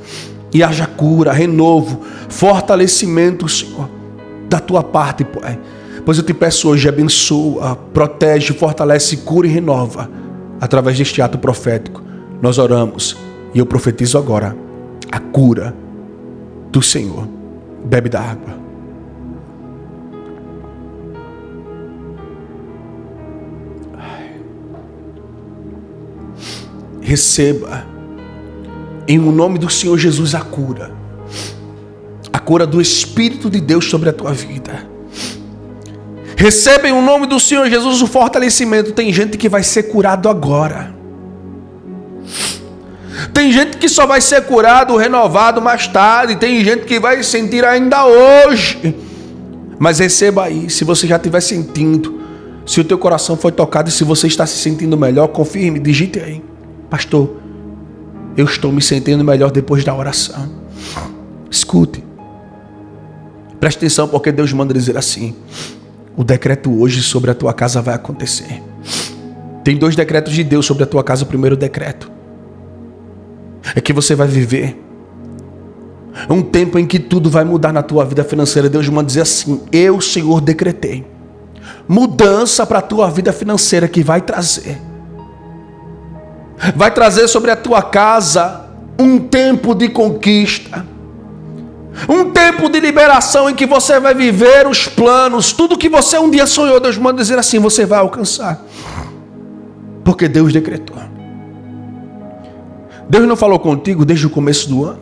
e haja cura, renovo, fortalecimento, Senhor, da tua parte, Pai. Pois eu te peço hoje, abençoa, protege, fortalece, cura e renova. Através deste ato profético, nós oramos e eu profetizo agora a cura do Senhor. Bebe da água. Receba, em o nome do Senhor Jesus, a cura do Espírito de Deus sobre a tua vida. Receba em o nome do Senhor Jesus o fortalecimento. Tem gente que vai ser curado agora. Tem gente que só vai ser curado, renovado mais tarde. Tem gente que vai sentir ainda hoje. Mas receba aí, se você já estiver sentindo, se o teu coração foi tocado e se você está se sentindo melhor, confirme, digite aí: pastor, eu estou me sentindo melhor depois da oração. Escute, preste atenção, porque Deus manda dizer assim: o decreto hoje sobre a tua casa vai acontecer. Tem 2 decretos de Deus sobre a tua casa. O primeiro decreto é que você vai viver um tempo em que tudo vai mudar na tua vida financeira. Deus manda dizer assim: eu, Senhor, decretei mudança para a tua vida financeira, que vai trazer sobre a tua casa um tempo de conquista, um tempo de liberação em que você vai viver os planos, tudo que você um dia sonhou. Deus manda dizer assim: você vai alcançar, porque Deus decretou. Deus não falou contigo desde o começo do ano?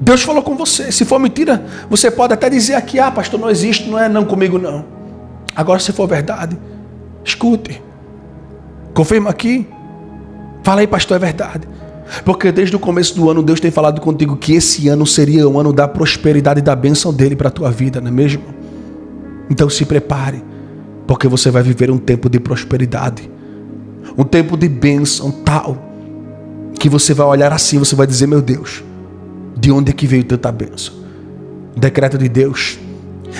Deus falou com você. Se for mentira, você pode até dizer aqui: ah, pastor, não existe, não é não comigo não. Agora, se for verdade, escute, confirma aqui, fala aí: pastor, é verdade. Porque desde o começo do ano Deus tem falado contigo que esse ano seria um ano da prosperidade e da bênção dele para a tua vida, não é mesmo? Então se prepare, porque você vai viver um tempo de prosperidade, um tempo de bênção tal, que você vai olhar assim, você vai dizer: meu Deus, de onde é que veio tanta bênção? O decreto de Deus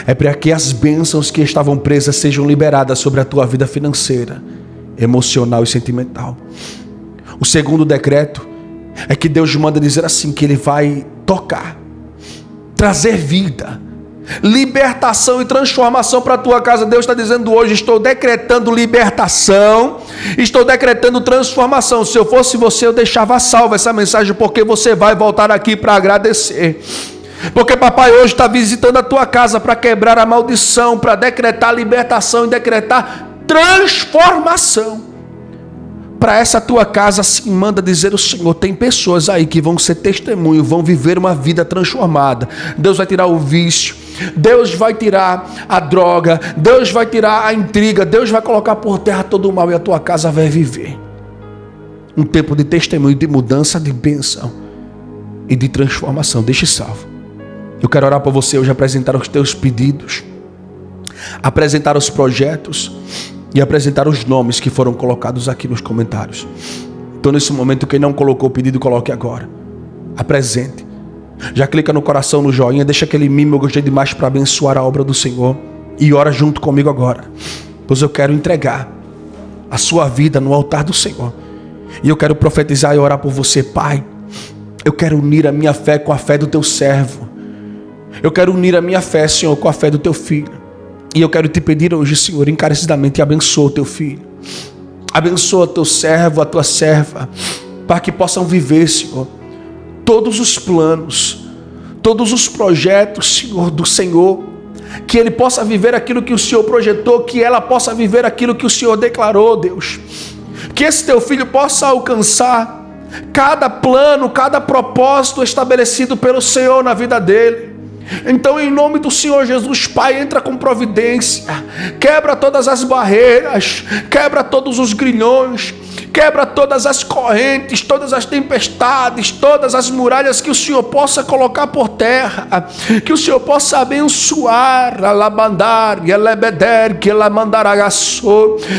é para que as bênçãos que estavam presas sejam liberadas sobre a tua vida financeira, emocional e sentimental. O segundo decreto é que Deus manda dizer assim, que Ele vai tocar, trazer vida, libertação e transformação para a tua casa. Deus está dizendo hoje: estou decretando libertação, estou decretando transformação. Se eu fosse você, eu deixava salva essa mensagem, porque você vai voltar aqui para agradecer. Porque papai hoje está visitando a tua casa para quebrar a maldição, para decretar libertação e decretar transformação. Para essa tua casa, assim manda dizer o Senhor: tem pessoas aí que vão ser testemunho, vão viver uma vida transformada. Deus vai tirar o vício, Deus vai tirar a droga, Deus vai tirar a intriga, Deus vai colocar por terra todo o mal, e a tua casa vai viver um tempo de testemunho, de mudança, de bênção e de transformação. Deixe salvo. Eu quero orar por você hoje, apresentar os teus pedidos, apresentar os projetos e apresentar os nomes que foram colocados aqui nos comentários. Então, nesse momento, quem não colocou o pedido, coloque agora. Apresente. Já clica no coração, no joinha, deixa aquele mimo: eu gostei demais, para abençoar a obra do Senhor. E ora junto comigo agora, pois eu quero entregar a sua vida no altar do Senhor. E eu quero profetizar e orar por você. Pai, eu quero unir a minha fé com a fé do teu servo. Eu quero unir a minha fé, Senhor, com a fé do teu filho. E eu quero te pedir hoje, Senhor, encarecidamente: abençoa o teu filho, abençoa o teu servo, a tua serva, para que possam viver, Senhor, todos os planos, todos os projetos, Senhor, do Senhor. Que ele possa viver aquilo que o Senhor projetou, que ela possa viver aquilo que o Senhor declarou, Deus. Que esse teu filho possa alcançar cada plano, cada propósito estabelecido pelo Senhor na vida dele. Então, em nome do Senhor Jesus, Pai, entra com providência, quebra todas as barreiras, quebra todos os grilhões, quebra todas as correntes, todas as tempestades, todas as muralhas, que o Senhor possa colocar por terra, que o Senhor possa abençoar,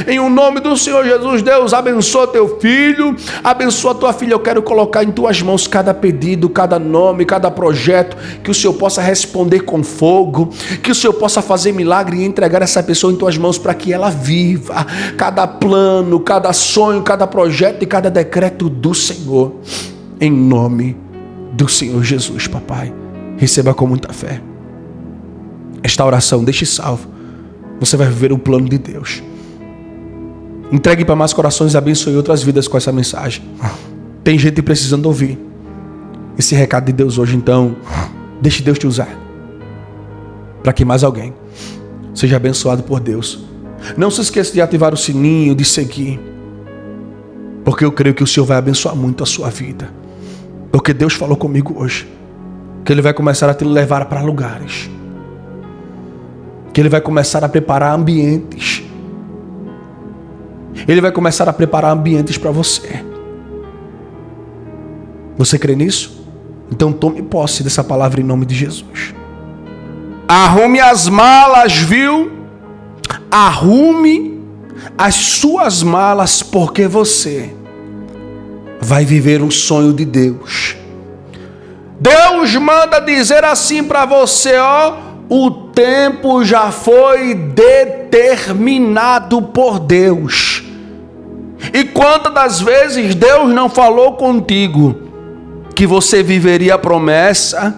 em o nome do Senhor Jesus. Deus, abençoa teu filho, abençoa tua filha. Eu quero colocar em tuas mãos cada pedido, cada nome, cada projeto, que o Senhor possa responder com fogo, que o Senhor possa fazer milagre e entregar essa pessoa em tuas mãos, para que ela viva cada plano, cada sonho, cada projeto e cada decreto do Senhor, em nome do Senhor Jesus. Papai, receba com muita fé esta oração, deixe salvo. Você vai viver o plano de Deus. Entregue para mais corações e abençoe outras vidas com essa mensagem. Tem gente precisando ouvir esse recado de Deus hoje. Então, deixe Deus te usar, para que mais alguém seja abençoado por Deus. Não se esqueça de ativar o sininho, de seguir, porque eu creio que o Senhor vai abençoar muito a sua vida. Porque Deus falou comigo hoje que Ele vai começar a te levar para lugares, que Ele vai começar a preparar ambientes. Ele vai começar a preparar ambientes para você. Você crê nisso? Então tome posse dessa palavra em nome de Jesus. Arrume as malas, viu? Arrume as suas malas, porque você vai viver um sonho de Deus. Deus manda dizer assim para você, ó: o tempo já foi determinado por Deus. E quantas das vezes Deus não falou contigo que você viveria a promessa,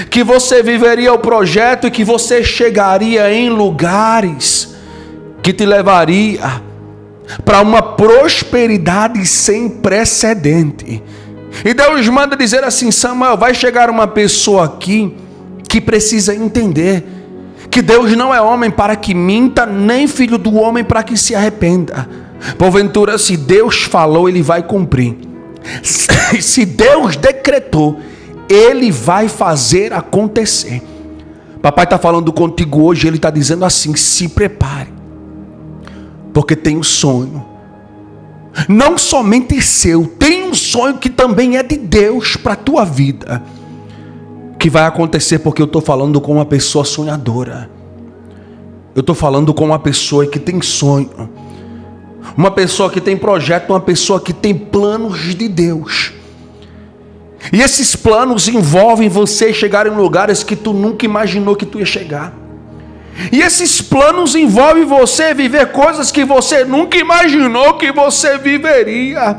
que você viveria o projeto e que você chegaria em lugares que te levaria para uma prosperidade sem precedente. E Deus manda dizer assim: Samuel, vai chegar uma pessoa aqui que precisa entender que Deus não é homem para que minta, nem filho do homem para que se arrependa. Porventura, se Deus falou, Ele vai cumprir. Se Deus decretou, Ele vai fazer acontecer. Papai está falando contigo hoje, Ele está dizendo assim: se prepare, porque tem um sonho, não somente seu, tem um sonho que também é de Deus para a tua vida, que vai acontecer, porque eu estou falando com uma pessoa sonhadora, eu estou falando com uma pessoa que tem sonho, uma pessoa que tem projeto, uma pessoa que tem planos de Deus. E esses planos envolvem você chegar em lugares que tu nunca imaginou que tu ia chegar. E esses planos envolvem você viver coisas que você nunca imaginou que você viveria.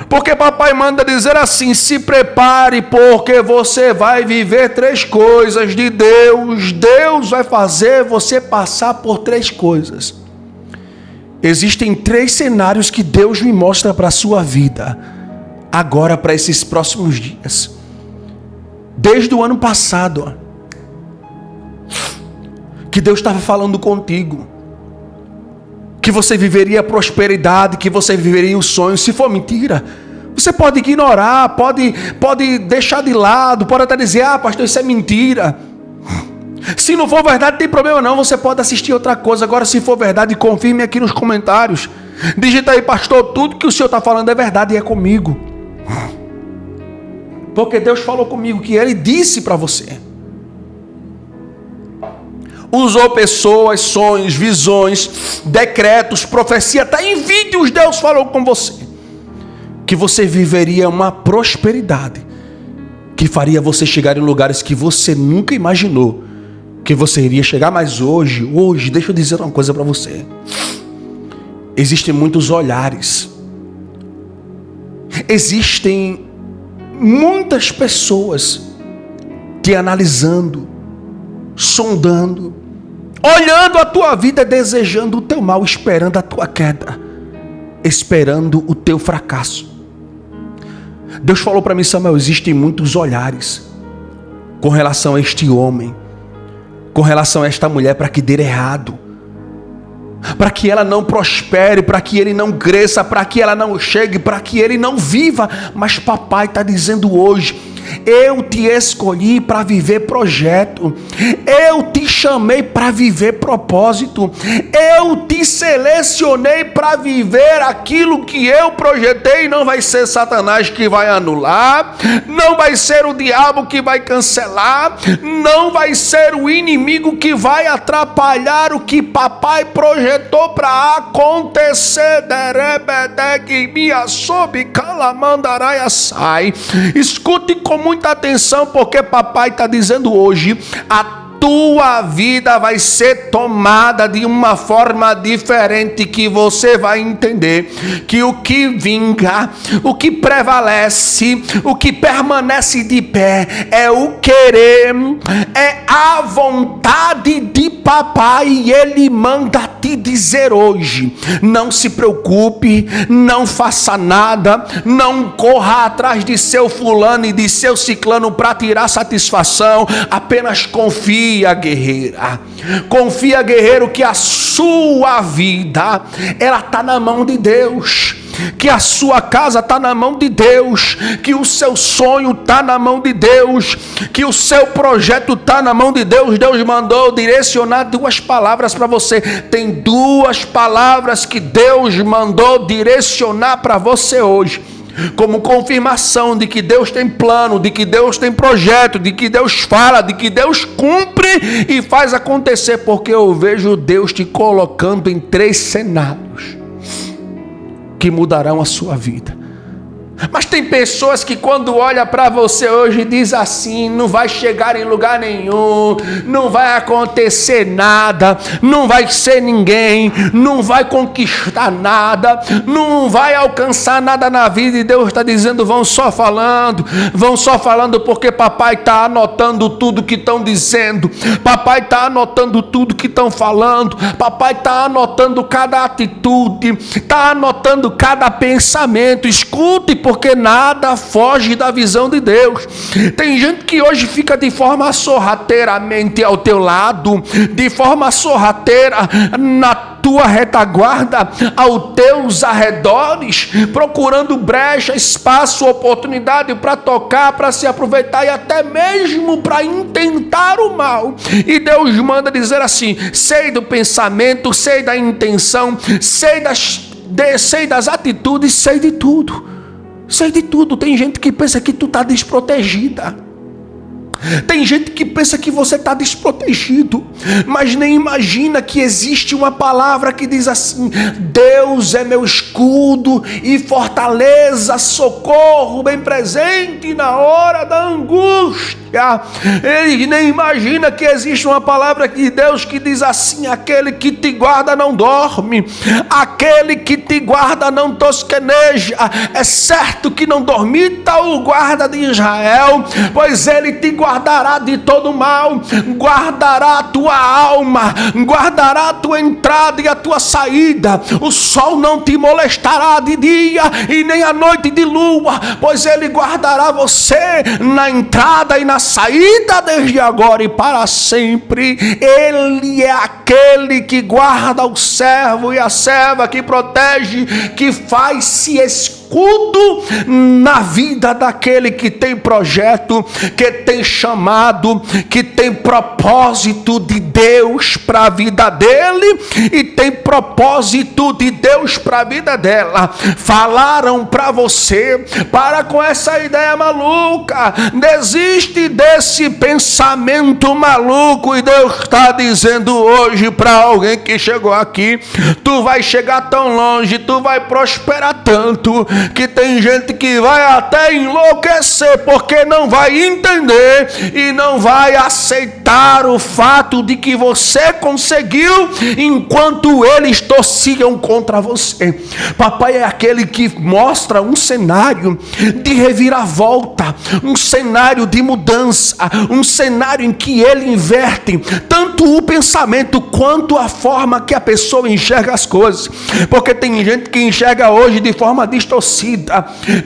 Porque papai manda dizer assim: se prepare, porque você vai viver 3 coisas de Deus. Deus vai fazer você passar por 3 coisas. Existem 3 cenários que Deus me mostra para a sua vida, agora, para esses próximos dias. Desde o ano passado, que Deus estava falando contigo, que você viveria a prosperidade, que você viveria o sonho. Se for mentira, você pode ignorar, pode deixar de lado, pode até dizer: ah, pastor, isso é mentira. Se não for verdade, não tem problema não, você pode assistir outra coisa. Agora, se for verdade, confirme aqui nos comentários. Digita aí: pastor, tudo que o senhor está falando é verdade e é comigo. Porque Deus falou comigo, que Ele disse para você. Usou pessoas, sonhos, visões, decretos, profecia, até em vídeos Deus falou com você, que você viveria uma prosperidade, que faria você chegar em lugares que você nunca imaginou que você iria chegar. Mas hoje, deixa eu dizer uma coisa para você. Existem muitos olhares. Existem muitas pessoas te analisando, sondando, olhando a tua vida, desejando o teu mal, esperando a tua queda, esperando o teu fracasso. Deus falou para mim: Samuel, existem muitos olhares com relação a este homem, com relação a esta mulher, para que dê errado, para que ela não prospere, para que ele não cresça, para que ela não chegue, para que ele não viva. Mas papai está dizendo hoje: eu te escolhi para viver projeto, eu te chamei para viver propósito, eu te selecionei para viver aquilo que eu projetei. Não vai ser Satanás que vai anular, não vai ser o diabo que vai cancelar, não vai ser o inimigo que vai atrapalhar o que papai projetou para acontecer. Escute com muita atenção, porque papai está dizendo hoje: a tua vida vai ser tomada de uma forma diferente, que você vai entender que o que vinga, o que prevalece, o que permanece de pé é o querer, é a vontade de papai. E ele manda te dizer hoje: não se preocupe, não faça nada, não corra atrás de seu fulano e de seu ciclano para tirar satisfação, apenas confie, guerreira. Confia, guerreiro, que a sua vida, ela está na mão de Deus, que a sua casa está na mão de Deus, que o seu sonho está na mão de Deus, que o seu projeto está na mão de Deus. Deus mandou direcionar 2 palavras para você. Tem 2 palavras que Deus mandou direcionar para você hoje. como confirmação de que Deus tem plano, de que Deus tem projeto, de que Deus fala, de que Deus cumpre e faz acontecer, porque eu vejo Deus te colocando em 3 cenários que mudarão a sua vida. Mas tem pessoas que quando olha para você hoje diz assim: não vai chegar em lugar nenhum, não vai acontecer nada, não vai ser ninguém, não vai conquistar nada, não vai alcançar nada na vida. E Deus está dizendo: vão só falando porque papai está anotando tudo que estão dizendo, papai está anotando tudo que estão falando, papai está anotando cada atitude, está anotando cada pensamento. Escute, porque nada foge da visão de Deus. Tem gente que hoje fica de forma sorrateiramente ao teu lado, de forma sorrateira na tua retaguarda, aos teus arredores, procurando brecha, espaço, oportunidade para tocar, para se aproveitar e até mesmo para intentar o mal. E Deus manda dizer assim: sei do pensamento, sei da intenção, sei das atitudes, sei de tudo. Sei de tudo. Tem gente que pensa que tu está desprotegida. Tem gente que pensa que você está desprotegido, mas nem imagina que existe uma palavra que diz assim: Deus é meu escudo e fortaleza, socorro bem presente na hora da angústia. Ele nem imagina que existe uma palavra de Deus que diz assim: aquele que te guarda não dorme, aquele que te guarda não tosqueneja. É certo que não dormita o guarda de Israel, pois ele te guardará de todo mal, guardará a tua alma, guardará a tua entrada e a tua saída. O sol não te molestará de dia e nem a noite de lua, pois ele guardará você na entrada e na saída, desde agora e para sempre. Ele é aquele que guarda o servo e a serva, que protege, que faz-se escudo na vida daquele que tem projeto, que tem chamado, que tem propósito de Deus para a vida dele e tem propósito de Deus para a vida dela. Falaram para você: para com essa ideia maluca, desiste desse pensamento maluco. E Deus está dizendo hoje para alguém que chegou aqui: tu vai chegar tão longe, tu vai prosperar tanto, que tem gente que vai até enlouquecer, porque não vai entender e não vai aceitar o fato de que você conseguiu, enquanto eles torciam contra você. Papai é aquele que mostra um cenário de reviravolta, um cenário de mudança, um cenário em que ele inverte tanto o pensamento quanto a forma que a pessoa enxerga as coisas, porque tem gente que enxerga hoje de forma distorcida,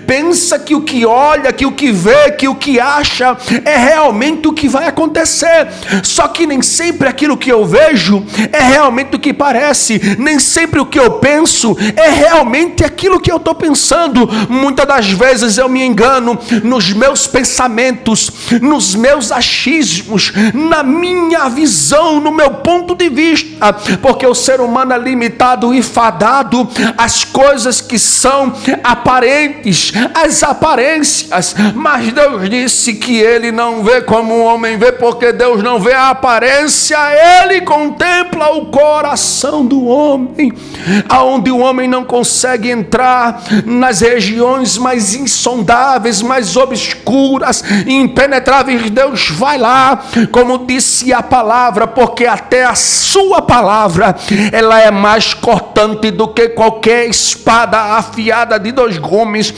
pensa que o que olha, que o que vê, que o que acha é realmente o que vai acontecer. Só que nem sempre aquilo que eu vejo é realmente o que parece, nem sempre o que eu penso é realmente aquilo que eu estou pensando. Muitas das vezes eu me engano nos meus pensamentos, nos meus achismos, na minha visão, no meu ponto de vista, porque o ser humano é limitado e fadado às coisas que são aparentes, às aparências. Mas Deus disse que ele não vê como o homem vê, porque Deus não vê a aparência, ele contempla o coração do homem. Aonde o homem não consegue entrar, nas regiões mais insondáveis, mais obscuras, impenetráveis, Deus vai lá, como disse a palavra, porque até a sua palavra, ela é mais cortante do que qualquer espada afiada de 2 gumes,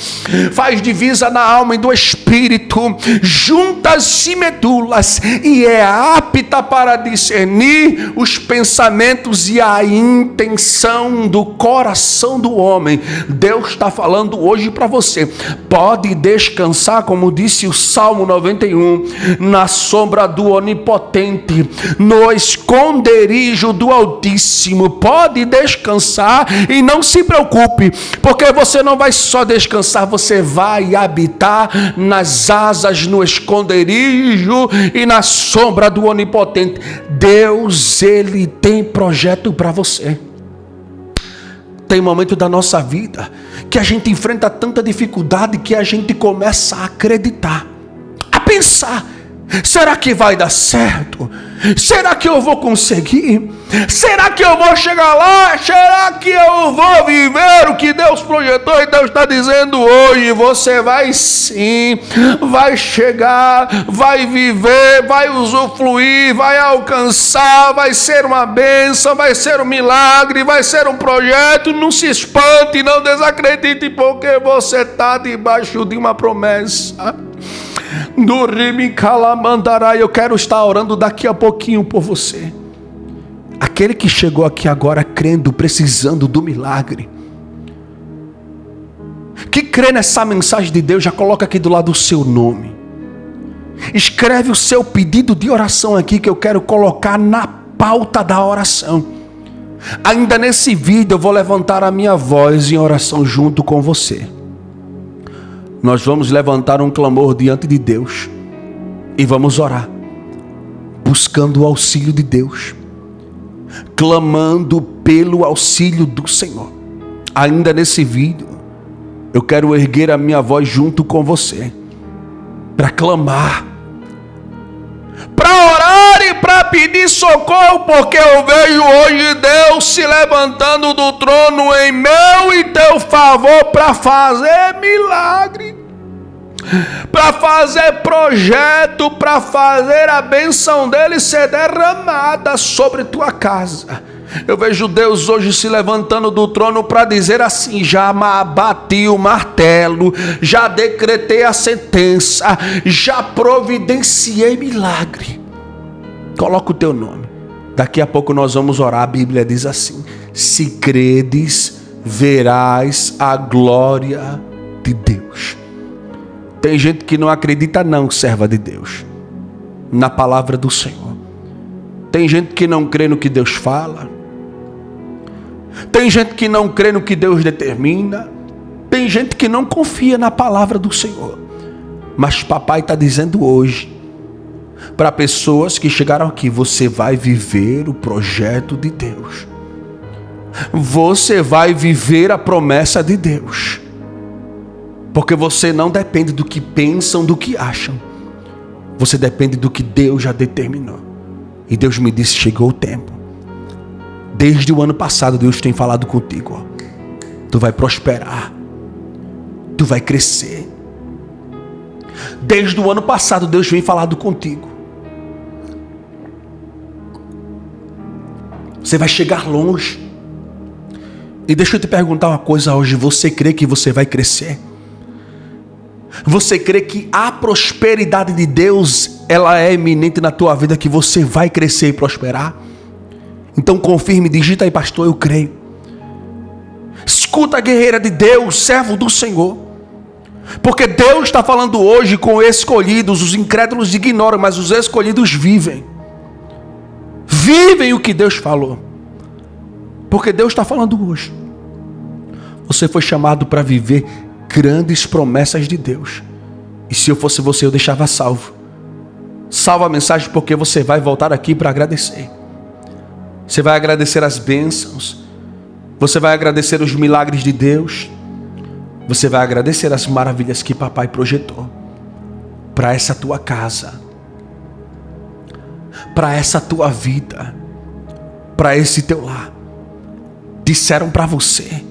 faz divisa na alma e do espírito, juntas e medulas, e é apta para discernir os pensamentos e a intenção do coração do homem. Deus está falando hoje para você: pode descansar, como disse o Salmo 91, na sombra do Onipotente, no esconderijo do Altíssimo. Pode descansar e não se preocupe, porque você não vai só descansar, você vai habitar nas asas, no esconderijo e na sombra do Onipotente. Deus, ele tem projeto para você. Tem momento da nossa vida que a gente enfrenta tanta dificuldade que a gente começa a acreditar, a pensar: será que vai dar certo? Será que eu vou conseguir? Será que eu vou chegar lá? Será que eu vou viver o que Deus projetou? E Deus está dizendo hoje: você vai sim, vai chegar, vai viver, vai usufruir, vai alcançar, vai ser uma bênção, vai ser um milagre, vai ser um projeto. Não se espante, não desacredite, porque você está debaixo de uma promessa. Eu quero estar orando daqui a pouquinho por você. Aquele que chegou aqui agora crendo, precisando do milagre, que crê nessa mensagem de Deus, já coloca aqui do lado o seu nome. Escreve o seu pedido de oração aqui, que eu quero colocar na pauta da oração. Ainda nesse vídeo eu vou levantar a minha voz em oração junto com você. Nós vamos levantar um clamor diante de Deus e vamos orar, buscando o auxílio de Deus, clamando pelo auxílio do Senhor. Ainda nesse vídeo, eu quero erguer a minha voz junto com você, para clamar, para orar e para pedir socorro, porque eu vejo hoje Deus se levantando do trono em meu e teu favor para fazer milagre, para fazer projeto, para fazer a bênção dele ser derramada sobre tua casa. Eu vejo Deus hoje se levantando do trono para dizer assim: já bati o martelo, já decretei a sentença, já providenciei milagre. Coloca o teu nome. Daqui a pouco nós vamos orar. A Bíblia diz assim: se credes, verás a glória de Deus. Tem gente que não acredita não, serva de Deus, na palavra do Senhor. Tem gente que não crê no que Deus fala. Tem gente que não crê no que Deus determina. Tem gente que não confia na palavra do Senhor. Mas papai está dizendo hoje, para pessoas que chegaram aqui: você vai viver o projeto de Deus. Você vai viver a promessa de Deus. Porque você não depende do que pensam, do que acham. Você depende do que Deus já determinou. E Deus me disse: chegou o tempo. Desde o ano passado Deus tem falado contigo, ó. Tu vai prosperar. Tu vai crescer. Desde o ano passado Deus vem falando contigo. Você vai chegar longe. E deixa eu te perguntar uma coisa hoje: você crê que você vai crescer? Você crê que a prosperidade de Deus, ela é iminente na tua vida, que você vai crescer e prosperar? Então confirme, digita aí: pastor, eu creio. Escuta, guerreira de Deus, servo do Senhor, porque Deus está falando hoje com escolhidos. Os incrédulos ignoram, mas os escolhidos vivem o que Deus falou, porque Deus está falando hoje. Você foi chamado para viver grandes promessas de Deus. E se eu fosse você, eu deixava salvo. Salva a mensagem, porque você vai voltar aqui para agradecer. Você vai agradecer as bênçãos. Você vai agradecer os milagres de Deus. Você vai agradecer as maravilhas que papai projetou para essa tua casa, para essa tua vida, para esse teu lar. Disseram para você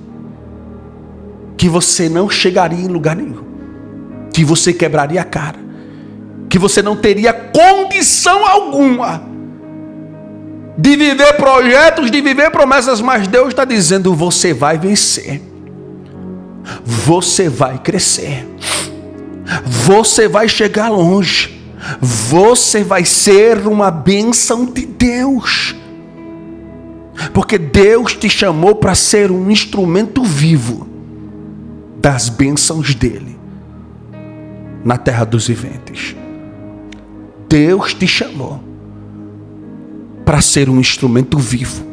que você não chegaria em lugar nenhum, que você quebraria a cara, que você não teria condição alguma de viver projetos, de viver promessas, mas Deus está dizendo: você vai vencer, você vai crescer, você vai chegar longe, você vai ser uma bênção de Deus, porque Deus te chamou para ser um instrumento vivo das bênçãos dele na terra dos viventes. Deus te chamou para ser um instrumento vivo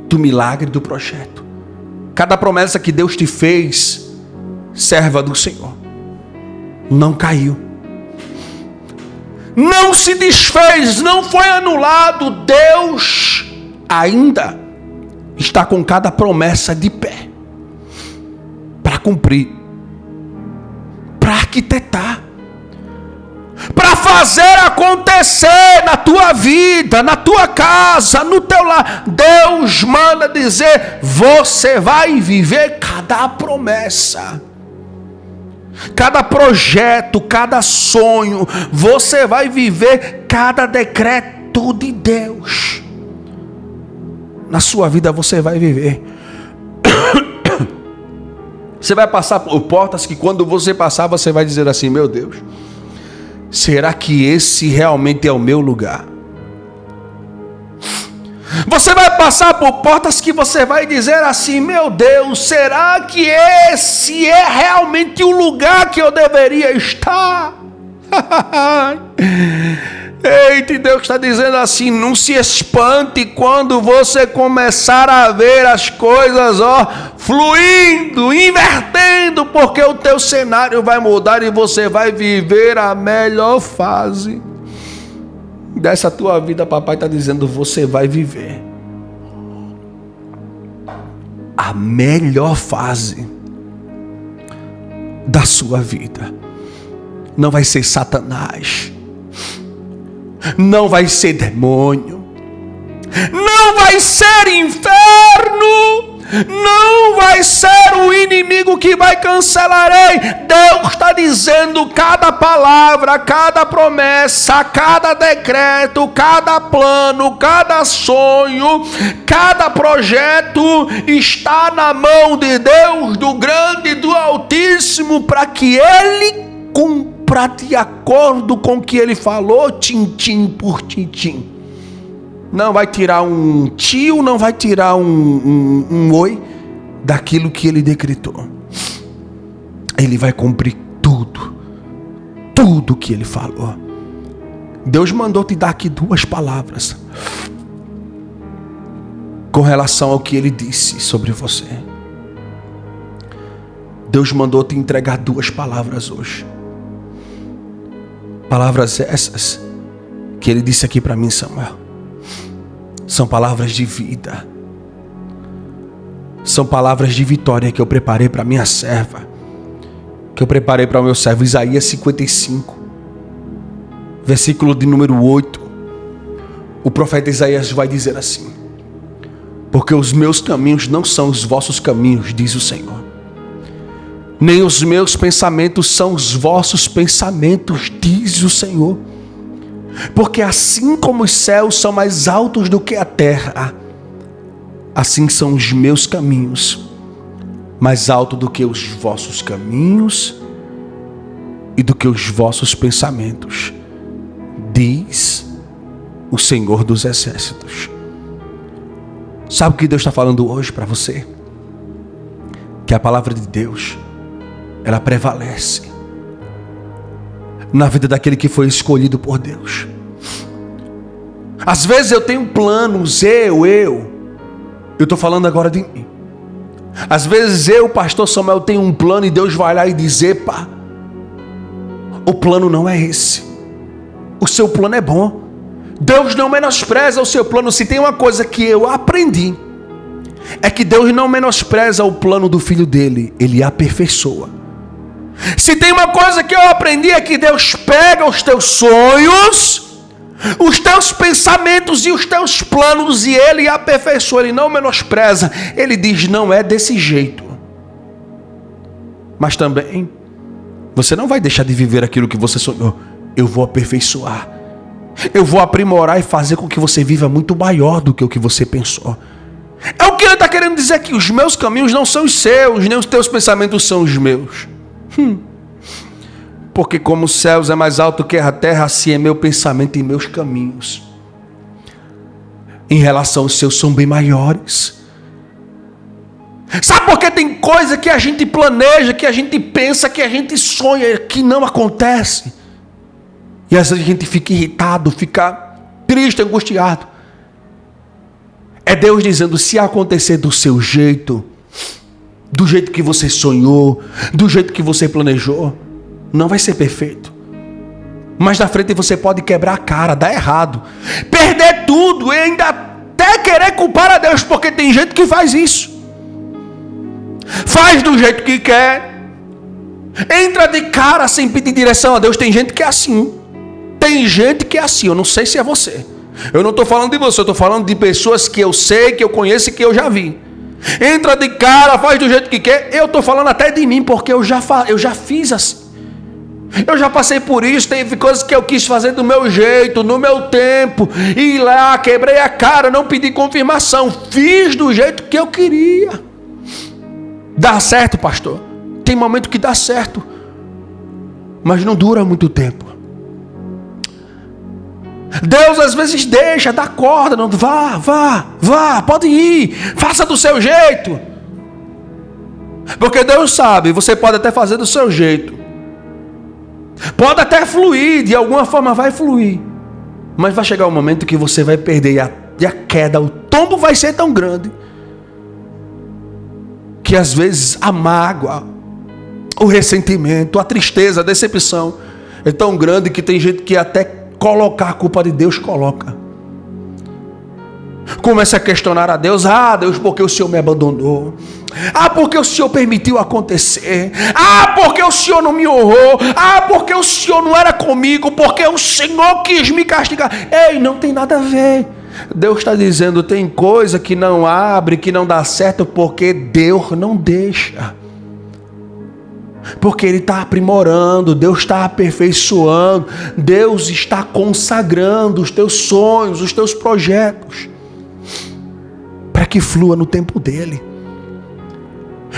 do milagre, do projeto. Cada promessa que Deus te fez, serva do Senhor, não caiu, não se desfez, não foi anulado. Deus ainda está com cada promessa de pé para cumprir, para arquitetar, para fazer acontecer na tua vida, na tua casa, no teu lar. Deus manda dizer: você vai viver cada promessa, cada projeto, cada sonho. Você vai viver cada decreto de Deus. Na sua vida você vai viver. Você vai passar por portas que quando você passar, você vai dizer assim: meu Deus, será que esse realmente é o meu lugar? Você vai passar por portas que você vai dizer assim: meu Deus, será que esse é realmente o lugar que eu deveria estar? Eita, Deus está dizendo assim: não se espante quando você começar a ver as coisas, fluindo, invertendo, porque o teu cenário vai mudar e você vai viver a melhor fase dessa tua vida. Papai está dizendo: você vai viver a melhor fase da sua vida. Não vai ser Satanás, não vai ser demônio, não vai ser inferno, não vai ser o inimigo que vai cancelar. Ei, Deus está dizendo: cada palavra, cada promessa, cada decreto, cada plano, cada sonho, cada projeto está na mão de Deus, do grande e do Altíssimo, para que Ele cumpra de acordo com o que Ele falou, tintim por tintim. Não vai tirar um tio, não vai tirar um oi daquilo que Ele decretou. Ele vai cumprir tudo que Ele falou. Deus mandou te dar aqui 2 palavras com relação ao que Ele disse sobre você. Deus mandou te entregar 2 palavras hoje. Palavras essas que Ele disse aqui para mim, Samuel, são palavras de vida. São palavras de vitória que eu preparei para minha serva, que eu preparei para o meu servo. Isaías 55, versículo de número 8. O profeta Isaías vai dizer assim: porque os meus caminhos não são os vossos caminhos, diz o Senhor, nem os meus pensamentos são os vossos pensamentos, diz o Senhor. Porque assim como os céus são mais altos do que a terra, assim são os meus caminhos mais altos do que os vossos caminhos e do que os vossos pensamentos, diz o Senhor dos Exércitos. Sabe o que Deus está falando hoje para você? Que a palavra de Deus, ela prevalece na vida daquele que foi escolhido por Deus. Às vezes eu tenho planos, eu estou falando agora de mim. Às vezes eu, pastor Samuel, tenho um plano e Deus vai lá e diz: epa, o plano não é esse. O seu plano é bom. Deus não menospreza o seu plano. Se tem uma coisa que eu aprendi, é que Deus não menospreza o plano do filho dele, Ele aperfeiçoa. Se tem uma coisa que eu aprendi, é que Deus pega os teus sonhos, os teus pensamentos e os teus planos, e Ele aperfeiçoa. Ele não menospreza. Ele diz: não é desse jeito. Mas também você não vai deixar de viver aquilo que você sonhou. Eu vou aperfeiçoar, eu vou aprimorar e fazer com que você viva muito maior do que o que você pensou. É o que Ele está querendo dizer aqui: os meus caminhos não são os seus, nem os teus pensamentos são os meus. Porque como os céus é mais alto que a terra, assim é meu pensamento e meus caminhos em relação aos seus são bem maiores. Sabe por que tem coisa que a gente planeja, que a gente pensa, que a gente sonha, que não acontece? E às vezes a gente fica irritado, fica triste, angustiado. É Deus dizendo: se acontecer do seu jeito, do jeito que você sonhou, do jeito que você planejou, não vai ser perfeito. Mas na frente você pode quebrar a cara, dar errado, perder tudo e ainda até é querer culpar a Deus, porque tem gente que faz isso. Faz do jeito que quer. Entra de cara sem pedir direção a Deus. Tem gente que é assim. Tem gente que é assim. Eu não sei se é você. Eu não estou falando de você. Eu estou falando de pessoas que eu sei, que eu conheço e que eu já vi. Entra de cara, faz do jeito que quer. Eu estou falando até de mim, porque eu já fiz assim. Eu já passei por isso. Teve coisas que eu quis fazer do meu jeito, no meu tempo. Ir lá, quebrei a cara, não pedi confirmação. Fiz do jeito que eu queria. Dá certo, pastor? Tem momento que dá certo, mas não dura muito tempo. Deus às vezes deixa, dá corda, não, vá, pode ir, faça do seu jeito. Porque Deus sabe, você pode até fazer do seu jeito, pode até fluir, de alguma forma vai fluir, mas vai chegar um momento que você vai perder e a queda, o tombo vai ser tão grande, que às vezes a mágoa, o ressentimento, a tristeza, a decepção é tão grande que tem gente que até colocar a culpa de Deus coloca. Começa a questionar a Deus. Deus, por que o Senhor me abandonou? Porque o Senhor permitiu acontecer? Porque o Senhor não me honrou? Porque o Senhor não era comigo? Porque o Senhor quis me castigar? Ei, não tem nada a ver. Deus está dizendo, tem coisa que não abre, que não dá certo, porque Deus não deixa. Porque Ele está aprimorando, Deus está aperfeiçoando, Deus está consagrando os teus sonhos, os teus projetos, para que flua no tempo dEle.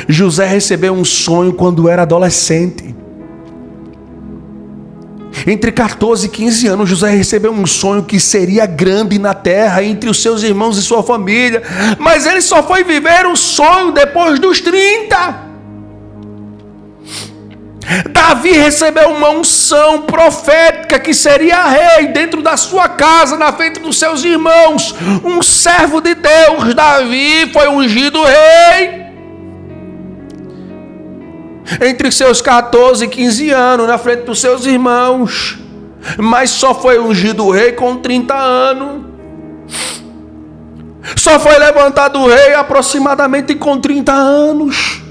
José recebeu um sonho quando era adolescente. Entre 14 e 15 anos, José recebeu um sonho que seria grande na terra, entre os seus irmãos e sua família, mas ele só foi viver o sonho depois dos 30. Davi recebeu uma unção profética que seria rei dentro da sua casa, na frente dos seus irmãos. Um servo de Deus, Davi, foi ungido rei entre seus 14 e 15 anos, na frente dos seus irmãos, mas só foi ungido rei com 30 anos. Só foi levantado rei aproximadamente com 30 anos.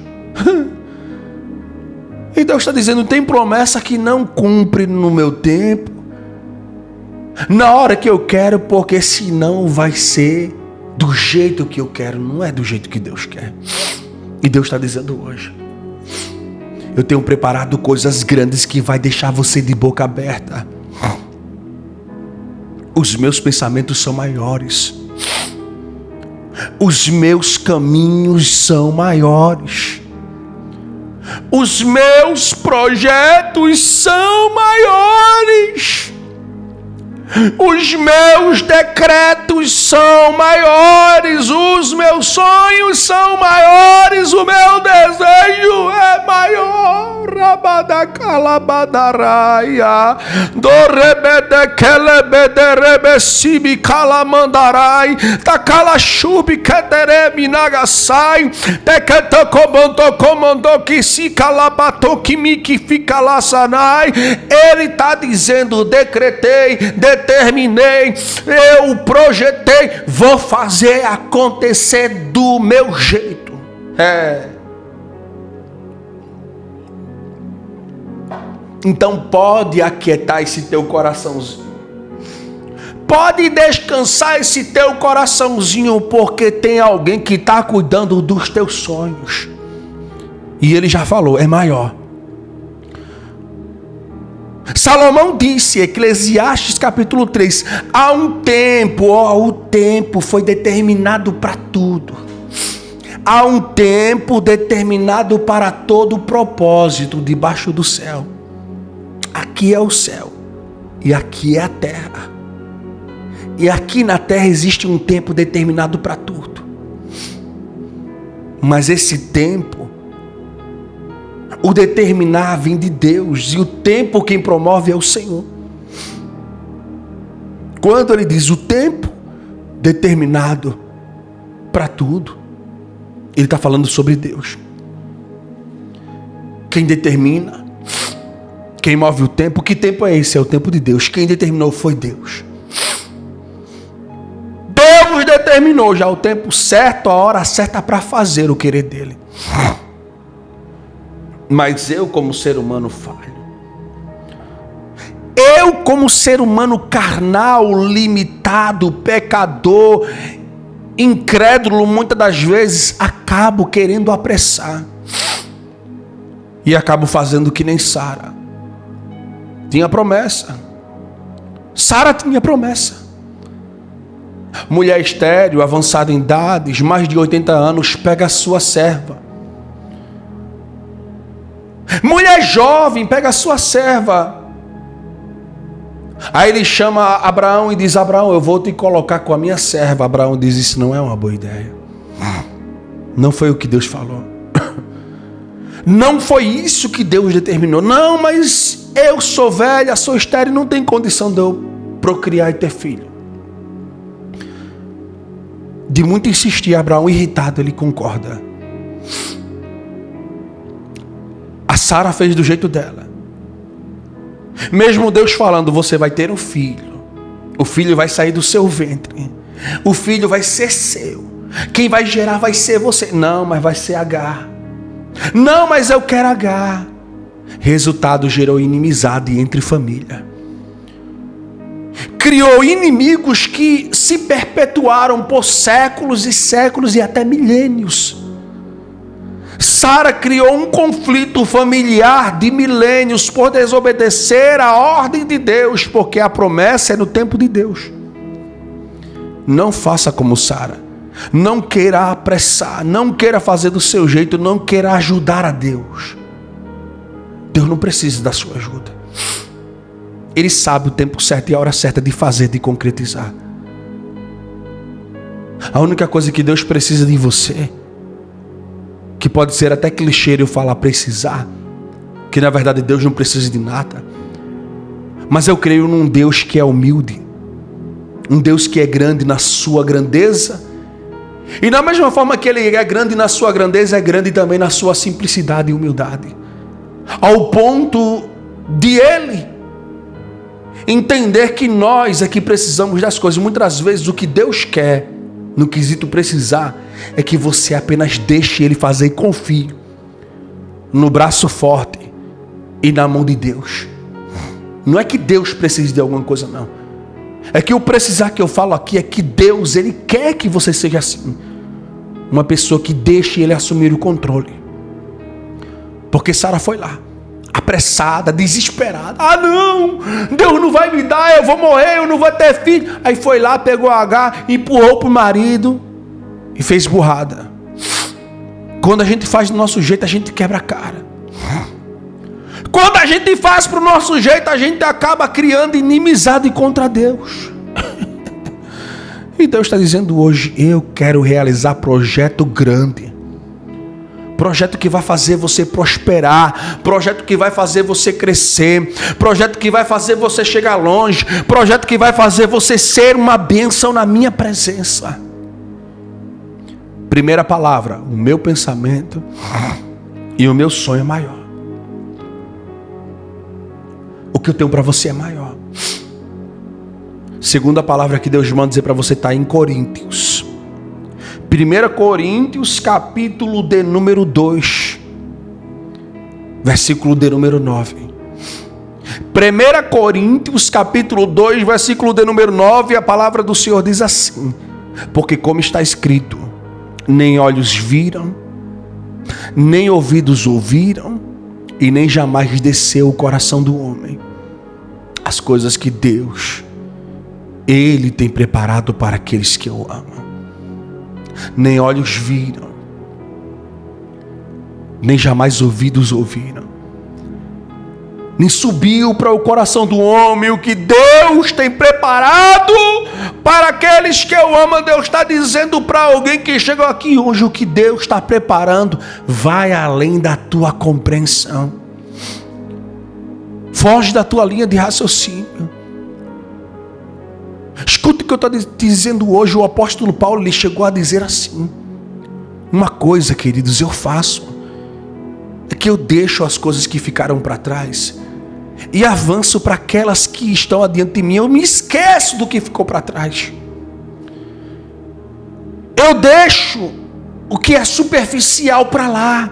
E Deus está dizendo, tem promessa que não cumpre no meu tempo, na hora que eu quero, porque senão vai ser do jeito que eu quero, não é do jeito que Deus quer. E Deus está dizendo hoje, eu tenho preparado coisas grandes que vai deixar você de boca aberta. Os meus pensamentos são maiores, os meus caminhos são maiores, os meus projetos são maiores, os meus decretos são maiores, os meus sonhos são maiores, o meu desejo é maior. Rabadakalabadaraia, dorebedekelebederebesibi kalamandarai, takalachubi kederemi nagasai, teketokomontokomondoki kalabatoki fikalasanai. Ele está dizendo, decretei, determinei, eu projetei, vou fazer acontecer do meu jeito. Então pode aquietar esse teu coraçãozinho, pode descansar esse teu coraçãozinho, porque tem alguém que está cuidando dos teus sonhos, e ele já falou, é maior. Salomão disse, Eclesiastes capítulo 3, há um tempo, o tempo foi determinado para tudo. Há um tempo determinado para todo propósito debaixo do céu. Aqui é o céu e aqui é a terra. E aqui na terra existe um tempo determinado para tudo. Mas esse tempo, o determinar vem de Deus, e o tempo quem promove é o Senhor. Quando ele diz o tempo determinado para tudo, ele está falando sobre Deus. Quem determina, quem move o tempo, que tempo é esse? É o tempo de Deus. Quem determinou foi Deus. Deus determinou determinou já o tempo certo, a hora certa para fazer o querer dele. Mas eu, como ser humano falho, eu, como ser humano carnal, limitado, pecador, incrédulo, muitas das vezes acabo querendo apressar e acabo fazendo que nem Sara. Tinha promessa. Sara tinha promessa. Mulher estéril, avançada em idades, mais de 80 anos, pega a sua serva. Mulher jovem, pega a sua serva. Aí ele chama Abraão e diz: Abraão, eu vou te colocar com a minha serva. Abraão diz: isso não é uma boa ideia. Não foi o que Deus falou. Não foi isso que Deus determinou. Não, mas eu sou velha, sou estéril, não tem condição de eu procriar e ter filho. De muito insistir, Abraão, irritado, ele concorda. A Sara fez do jeito dela. Mesmo Deus falando: você vai ter um filho, o filho vai sair do seu ventre, o filho vai ser seu, quem vai gerar vai ser você. Não, mas vai ser Agar. Não, mas eu quero Agar. Resultado, gerou inimizade entre família. Criou inimigos que se perpetuaram por séculos e séculos e até milênios. Sara criou um conflito familiar de milênios por desobedecer a ordem de Deus, porque a promessa é no tempo de Deus. Não faça como Sara. Não queira apressar, não queira fazer do seu jeito, não queira ajudar a Deus. Deus não precisa da sua ajuda. Ele sabe o tempo certo e a hora certa de fazer, de concretizar. A única coisa que Deus precisa de você, que pode ser até clichê eu falar precisar, que na verdade Deus não precisa de nada, mas eu creio num Deus que é humilde, um Deus que é grande na sua grandeza, e da mesma forma que Ele é grande na sua grandeza, é grande também na sua simplicidade e humildade, ao ponto de Ele entender que nós é que precisamos das coisas. Muitas vezes o que Deus quer, no quesito precisar, é que você apenas deixe Ele fazer e confie no braço forte e na mão de Deus. Não é que Deus precise de alguma coisa, não. É que o precisar que eu falo aqui é que Deus, Ele quer que você seja assim. Uma pessoa que deixe Ele assumir o controle. Porque Sara foi lá, apressada, desesperada. Ah não, Deus não vai me dar, eu vou morrer, eu não vou ter filho. Aí foi lá, pegou a Agar, empurrou para o marido e fez burrada. Quando a gente faz do nosso jeito, a gente quebra a cara. Quando a gente faz para o nosso jeito, a gente acaba criando inimizade contra Deus. E Deus está dizendo hoje: eu quero realizar projeto grande. Projeto que vai fazer você prosperar, projeto que vai fazer você crescer, projeto que vai fazer você chegar longe, projeto que vai fazer você ser uma bênção na minha presença. Primeira palavra: o meu pensamento e o meu sonho é maior. O que eu tenho para você é maior. Segunda palavra que Deus manda dizer para você está em Coríntios. 1 Coríntios, capítulo de número 2, versículo de número 9. 1 Coríntios, capítulo 2, versículo de número 9, a palavra do Senhor diz assim: porque como está escrito, nem olhos viram, nem ouvidos ouviram, e nem jamais desceu o coração do homem as coisas que Deus, Ele tem preparado para aqueles que o amam. Nem olhos viram, nem jamais ouvidos ouviram, nem subiu para o coração do homem o que Deus tem preparado para aqueles que o amam. Deus está dizendo para alguém que chegou aqui hoje: o que Deus está preparando vai além da tua compreensão, foge da tua linha de raciocínio. Escuta o que eu estou dizendo hoje. O apóstolo Paulo, ele chegou a dizer assim: uma coisa, queridos, eu faço, é que eu deixo as coisas que ficaram para trás e avanço para aquelas que estão adiante de mim. Eu me esqueço do que ficou para trás. Eu deixo o que é superficial para lá.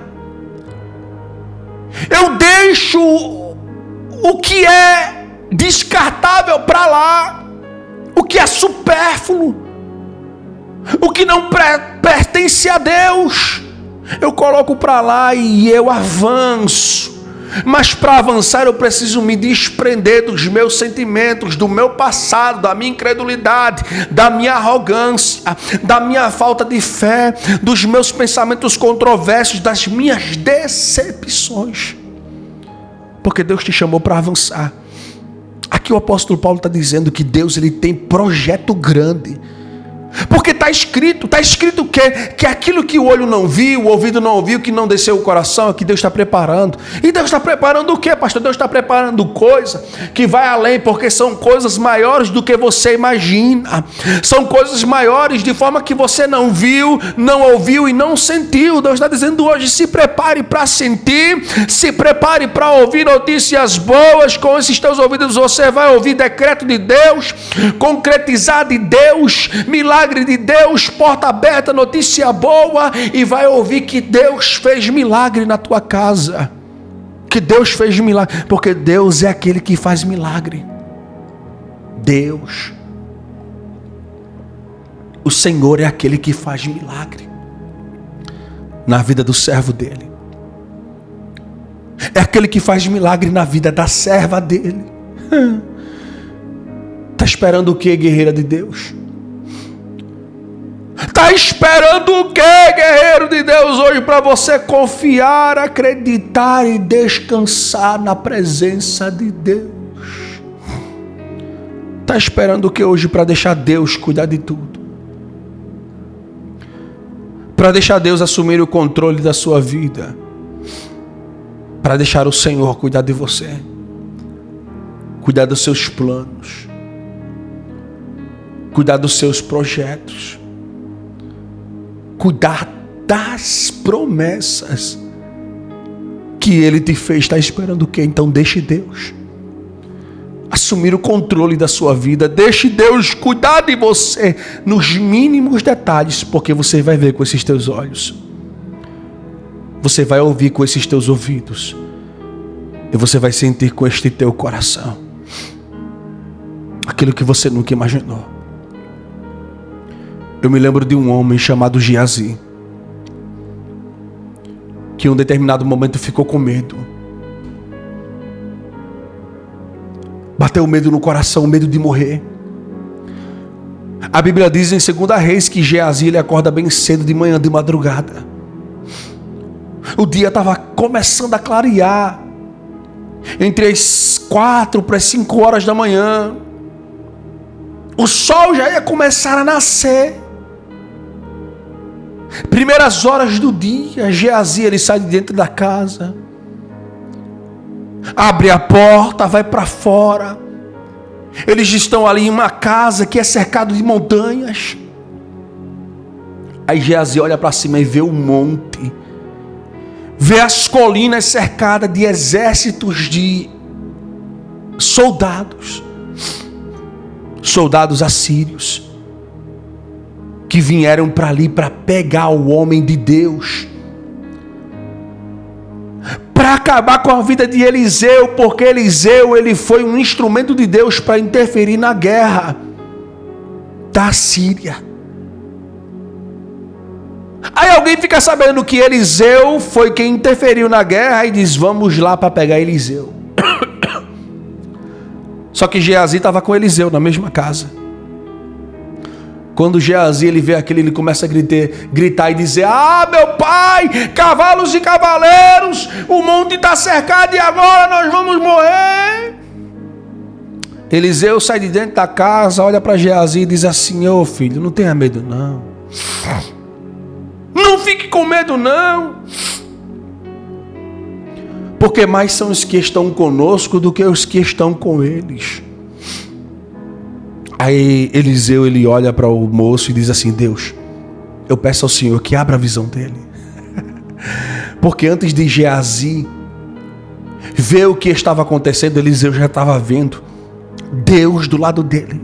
Eu deixo o que é descartável para lá. O que é supérfluo. O que não pertence a Deus. Eu coloco para lá e eu avanço. Mas para avançar eu preciso me desprender dos meus sentimentos, do meu passado, da minha incredulidade, da minha arrogância, da minha falta de fé, dos meus pensamentos controversos, das minhas decepções. Porque Deus te chamou para avançar. Aqui o apóstolo Paulo está dizendo que Deus ele tem projeto grande. Porque está escrito o quê? Que aquilo que o olho não viu, o ouvido não ouviu, que não desceu o coração, é que Deus está preparando. E Deus está preparando o quê, pastor? Deus está preparando coisa que vai além, porque são coisas maiores do que você imagina. São coisas maiores de forma que você não viu, não ouviu e não sentiu. Deus está dizendo hoje, se prepare para sentir, se prepare para ouvir notícias boas. Com esses teus ouvidos você vai ouvir decreto de Deus, concretizar de Deus, milagre de Deus, porta aberta, notícia boa, e vai ouvir que Deus fez milagre na tua casa, que Deus fez milagre, porque Deus é aquele que faz milagre. Deus, o Senhor é aquele que faz milagre na vida do servo dele, é aquele que faz milagre na vida da serva dele. Está esperando o que, guerreira de Deus? Está esperando o que, guerreiro de Deus, hoje para você confiar, acreditar e descansar na presença de Deus? Está esperando o que hoje para deixar Deus cuidar de tudo? Para deixar Deus assumir o controle da sua vida? Para deixar o Senhor cuidar de você? Cuidar dos seus planos? Cuidar dos seus projetos? Cuidar das promessas que Ele te fez. Está esperando o quê? Então deixe Deus assumir o controle da sua vida. Deixe Deus cuidar de você nos mínimos detalhes, porque você vai ver com esses teus olhos, você vai ouvir com esses teus ouvidos, e você vai sentir com este teu coração aquilo que você nunca imaginou. Eu me lembro de um homem chamado Geazi, que em um determinado momento ficou com medo. Bateu medo no coração, medo de morrer. A Bíblia diz em 2 Reis que Geazi ele acorda bem cedo de manhã, de madrugada. O dia estava começando a clarear, entre as 4 para as 5 horas da manhã. O sol já ia começar a nascer. Primeiras horas do dia, Geazi ele sai de dentro da casa, abre a porta, vai para fora. Eles estão ali em uma casa que é cercado de montanhas. Aí Geazi olha para cima e vê um monte, vê as colinas cercadas de exércitos de soldados assírios, que vieram para ali para pegar o homem de Deus, para acabar com a vida de Eliseu, porque Eliseu ele foi um instrumento de Deus para interferir na guerra da Síria. Aí alguém fica sabendo que Eliseu foi quem interferiu na guerra e diz: vamos lá para pegar Eliseu. Só que Geazi estava com Eliseu na mesma casa. Quando Geazi ele vê aquele, ele começa a gritar e dizer: ah, meu pai, cavalos e cavaleiros, o monte está cercado e agora nós vamos morrer. Eliseu sai de dentro da casa, olha para Geazi e diz assim: ô filho, não tenha medo não. Não fique com medo não. Porque mais são os que estão conosco do que os que estão com eles. Aí Eliseu ele olha para o moço e diz assim: Deus, eu peço ao Senhor que abra a visão dele. Porque antes de Geazi ver o que estava acontecendo, Eliseu já estava vendo Deus do lado dele.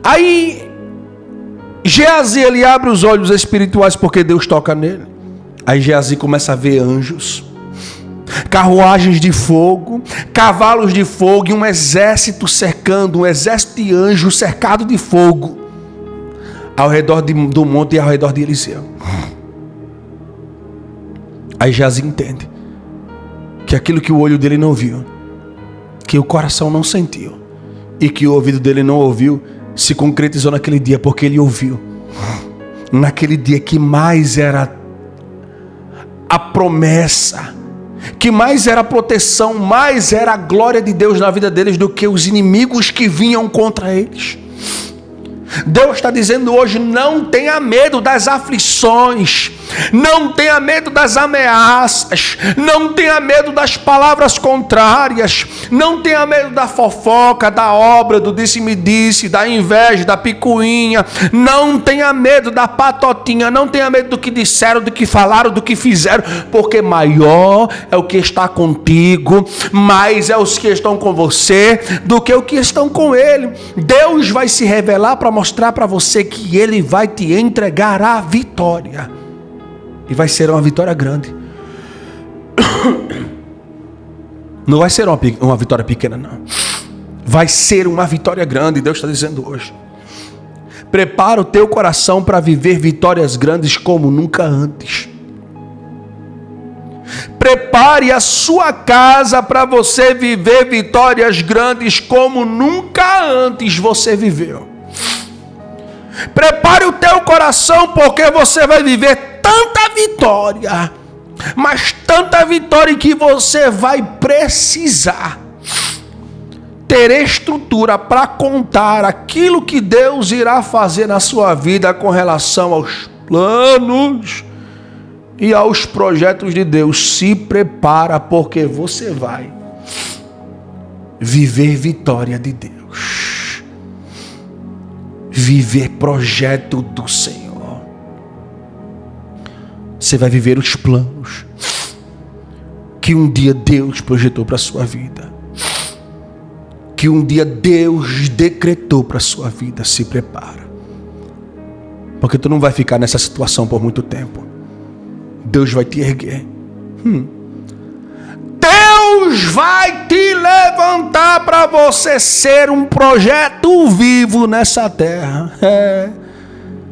Aí Geazi, ele abre os olhos espirituais porque Deus toca nele. Aí Geazi começa a ver anjos, carruagens de fogo, cavalos de fogo e um exército cercando, um exército de anjos cercado de fogo ao redor do monte e ao redor de Eliseu. Aí Geazi entende que aquilo que o olho dele não viu, que o coração não sentiu e que o ouvido dele não ouviu, se concretizou naquele dia, porque ele ouviu naquele dia que mais era a promessa, que mais era a proteção, mais era a glória de Deus na vida deles do que os inimigos que vinham contra eles. Deus está dizendo hoje: não tenha medo das aflições, não tenha medo das ameaças, não tenha medo das palavras contrárias, não tenha medo da fofoca, da obra, do disse-me-disse, da inveja, da picuinha, não tenha medo da patotinha, não tenha medo do que disseram, do que falaram, do que fizeram, porque maior é o que está contigo, mais é os que estão com você do que o que estão com ele. Deus vai se revelar para mostrar para você que ele vai te entregar a vitória. E vai ser uma vitória grande. Não vai ser uma vitória pequena, não. Vai ser uma vitória grande. Deus está dizendo hoje: prepara o teu coração para viver vitórias grandes como nunca antes. Prepare a sua casa para você viver vitórias grandes como nunca antes você viveu. Prepare o teu coração, porque você vai viver tanta vitória, mas tanta vitória que você vai precisar ter estrutura para contar aquilo que Deus irá fazer na sua vida com relação aos planos e aos projetos de Deus. Se prepara, porque você vai viver vitória de Deus. Viver projeto do Senhor. Você vai viver os planos que um dia Deus projetou para a sua vida, que um dia Deus decretou para a sua vida. Se prepara, porque tu não vai ficar nessa situação por muito tempo. Deus vai te erguer. Deus vai te levantar para você ser um projeto vivo nessa terra.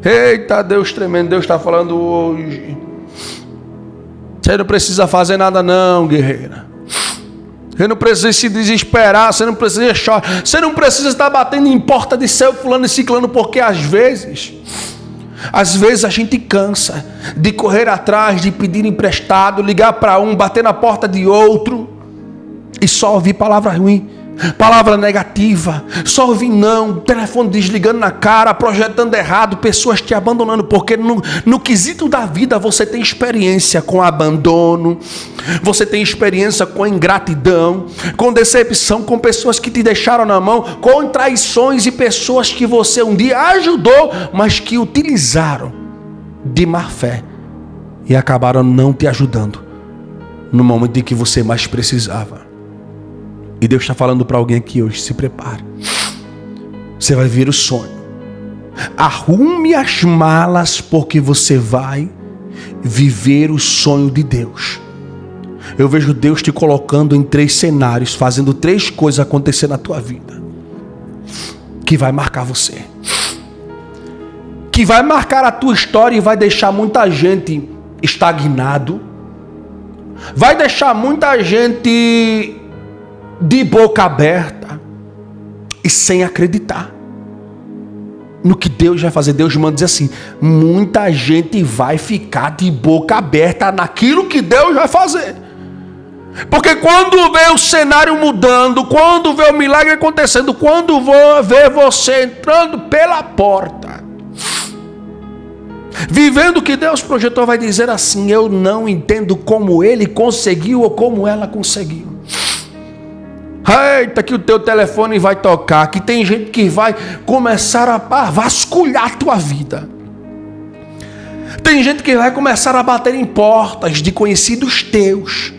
Eita, Deus tremendo. Deus está falando hoje: você não precisa fazer nada não, guerreira. Você não precisa se desesperar, você não precisa chorar, você não precisa estar batendo em porta de céu, fulano e ciclano, porque às vezes a gente cansa de correr atrás, de pedir emprestado, ligar para um, bater na porta de outro e só ouvir palavra ruim, palavra negativa, só ouvir não, telefone desligando na cara, projetando errado, pessoas te abandonando, porque no quesito da vida você tem experiência com abandono, você tem experiência com ingratidão, com decepção, com pessoas que te deixaram na mão, com traições e pessoas que você um dia ajudou, mas que utilizaram de má fé e acabaram não te ajudando no momento em que você mais precisava. E Deus está falando para alguém aqui hoje: se prepare. Você vai ver o sonho. Arrume as malas, porque você vai viver o sonho de Deus. Eu vejo Deus te colocando em 3 cenários, fazendo 3 coisas acontecer na tua vida, que vai marcar você, que vai marcar a tua história e vai deixar muita gente estagnado, vai deixar muita gente de boca aberta e sem acreditar no que Deus vai fazer. Deus manda dizer assim: muita gente vai ficar de boca aberta naquilo que Deus vai fazer. Porque quando vê o cenário mudando, quando vê o milagre acontecendo, quando vê você entrando pela porta, vivendo o que Deus projetou, vai dizer assim: eu não entendo como ele conseguiu ou como ela conseguiu. Eita, que o teu telefone vai tocar, que tem gente que vai começar a vasculhar a tua vida. Tem gente que vai começar a bater em portas de conhecidos teus.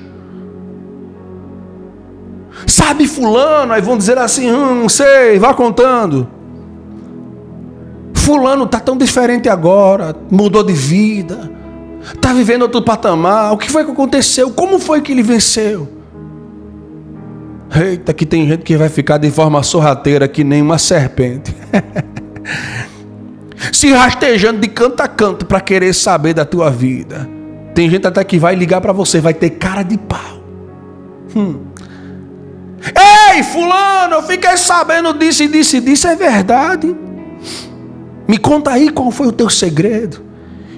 Sabe fulano? Aí vão dizer assim: não sei, vá contando. Fulano está tão diferente agora, mudou de vida, está vivendo outro patamar. O que foi que aconteceu? Como foi que ele venceu? Eita, que tem gente que vai ficar de forma sorrateira que nem uma serpente. Se rastejando de canto a canto para querer saber da tua vida. Tem gente até que vai ligar para você, vai ter cara de pau. Ei, fulano, eu fiquei sabendo disso e disso e disso. É verdade? Me conta aí qual foi o teu segredo.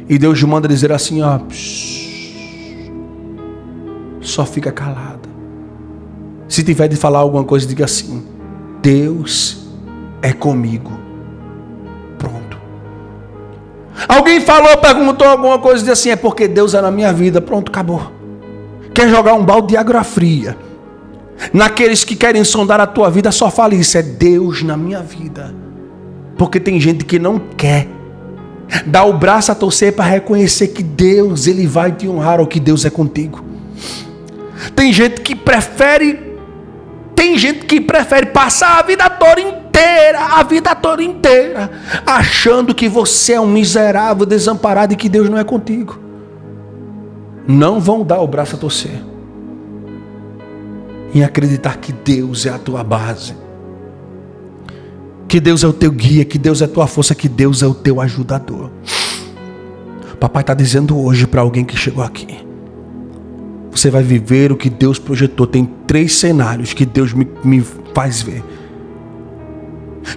E Deus manda dizer assim, ó, só fica calado. Se tiver de falar alguma coisa, diga assim: Deus é comigo. Pronto. Alguém falou, perguntou alguma coisa, disse assim: é porque Deus é na minha vida. Pronto, acabou. Quer jogar um balde de água fria naqueles que querem sondar a tua vida? Só fale isso: é Deus na minha vida. Porque tem gente que não quer dar o braço a torcer para reconhecer que Deus, Ele vai te honrar, ou que Deus é contigo. Tem gente que prefere passar a vida toda inteira, achando que você é um miserável, desamparado e que Deus não é contigo. Não vão dar o braço a torcer em acreditar que Deus é a tua base, que Deus é o teu guia, que Deus é a tua força, que Deus é o teu ajudador. Papai está dizendo hoje para alguém que chegou aqui: você vai viver o que Deus projetou. Tem 3 cenários que Deus me faz ver,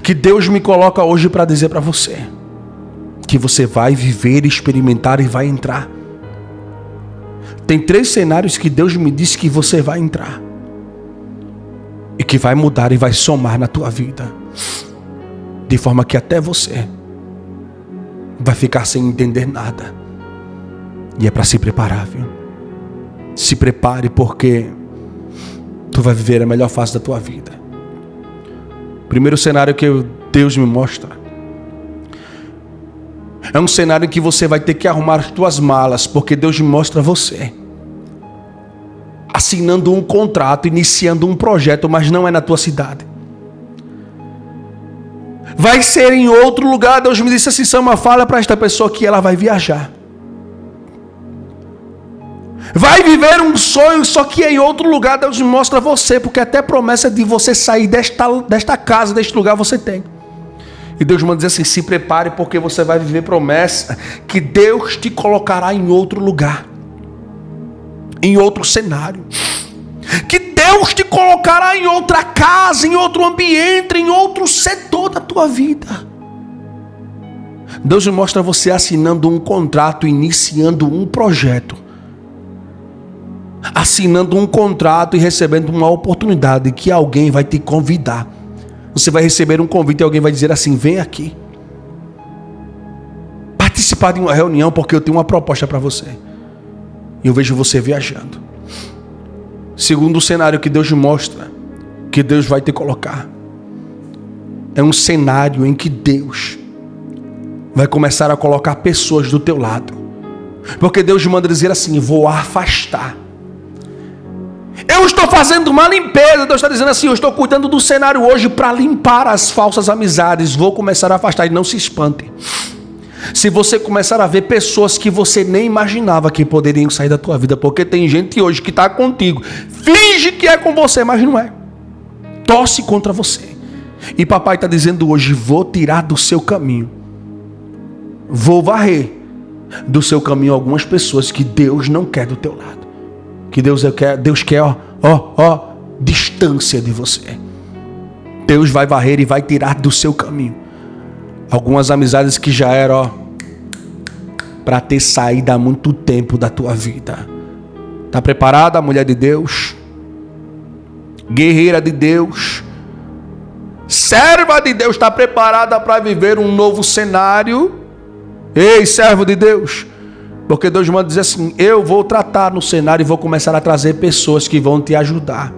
que Deus me coloca hoje para dizer para você, que você vai viver, experimentar e vai entrar. Tem 3 cenários que Deus me disse que você vai entrar, e que vai mudar e vai somar na tua vida, de forma que até você vai ficar sem entender nada. E é para se preparar, viu? Se prepare, porque tu vai viver a melhor fase da tua vida. Primeiro cenário que Deus me mostra é um cenário em que você vai ter que arrumar as tuas malas, porque Deus me mostra você assinando um contrato, iniciando um projeto, mas não é na tua cidade. Vai ser em outro lugar. Deus me disse assim: Sama, fala para esta pessoa que ela vai viajar. Vai viver um sonho, só que em outro lugar. Deus me mostra você, porque até promessa de você sair desta casa, deste lugar você tem. E Deus manda dizer assim: se prepare, porque você vai viver promessa que Deus te colocará em outro lugar, em outro cenário, que Deus te colocará em outra casa, em outro ambiente, em outro setor da tua vida. Deus me mostra você assinando um contrato, iniciando um projeto, assinando um contrato e recebendo uma oportunidade que alguém vai te convidar. Você vai receber um convite e alguém vai dizer assim: vem aqui participar de uma reunião, porque eu tenho uma proposta para você. E eu vejo você viajando. Segundo cenário que Deus mostra, que Deus vai te colocar, é um cenário em que Deus vai começar a colocar pessoas do teu lado. Porque Deus manda dizer assim: vou afastar. Eu estou fazendo uma limpeza. Deus está dizendo assim: eu estou cuidando do cenário hoje para limpar as falsas amizades. Vou começar a afastar. E não se espante se você começar a ver pessoas que você nem imaginava que poderiam sair da tua vida. Porque tem gente hoje que está contigo, finge que é com você, mas não é. Torce contra você. E papai está dizendo hoje: vou tirar do seu caminho, vou varrer do seu caminho algumas pessoas que Deus não quer do teu lado. Que Deus quer, distância de você. Deus vai varrer e vai tirar do seu caminho algumas amizades que já eram para ter saído há muito tempo da tua vida. Está preparada, mulher de Deus? Guerreira de Deus? Serva de Deus, está preparada para viver um novo cenário? Ei, servo de Deus! Porque Deus manda dizer assim: eu vou tratar no cenário e vou começar a trazer pessoas que vão te ajudar.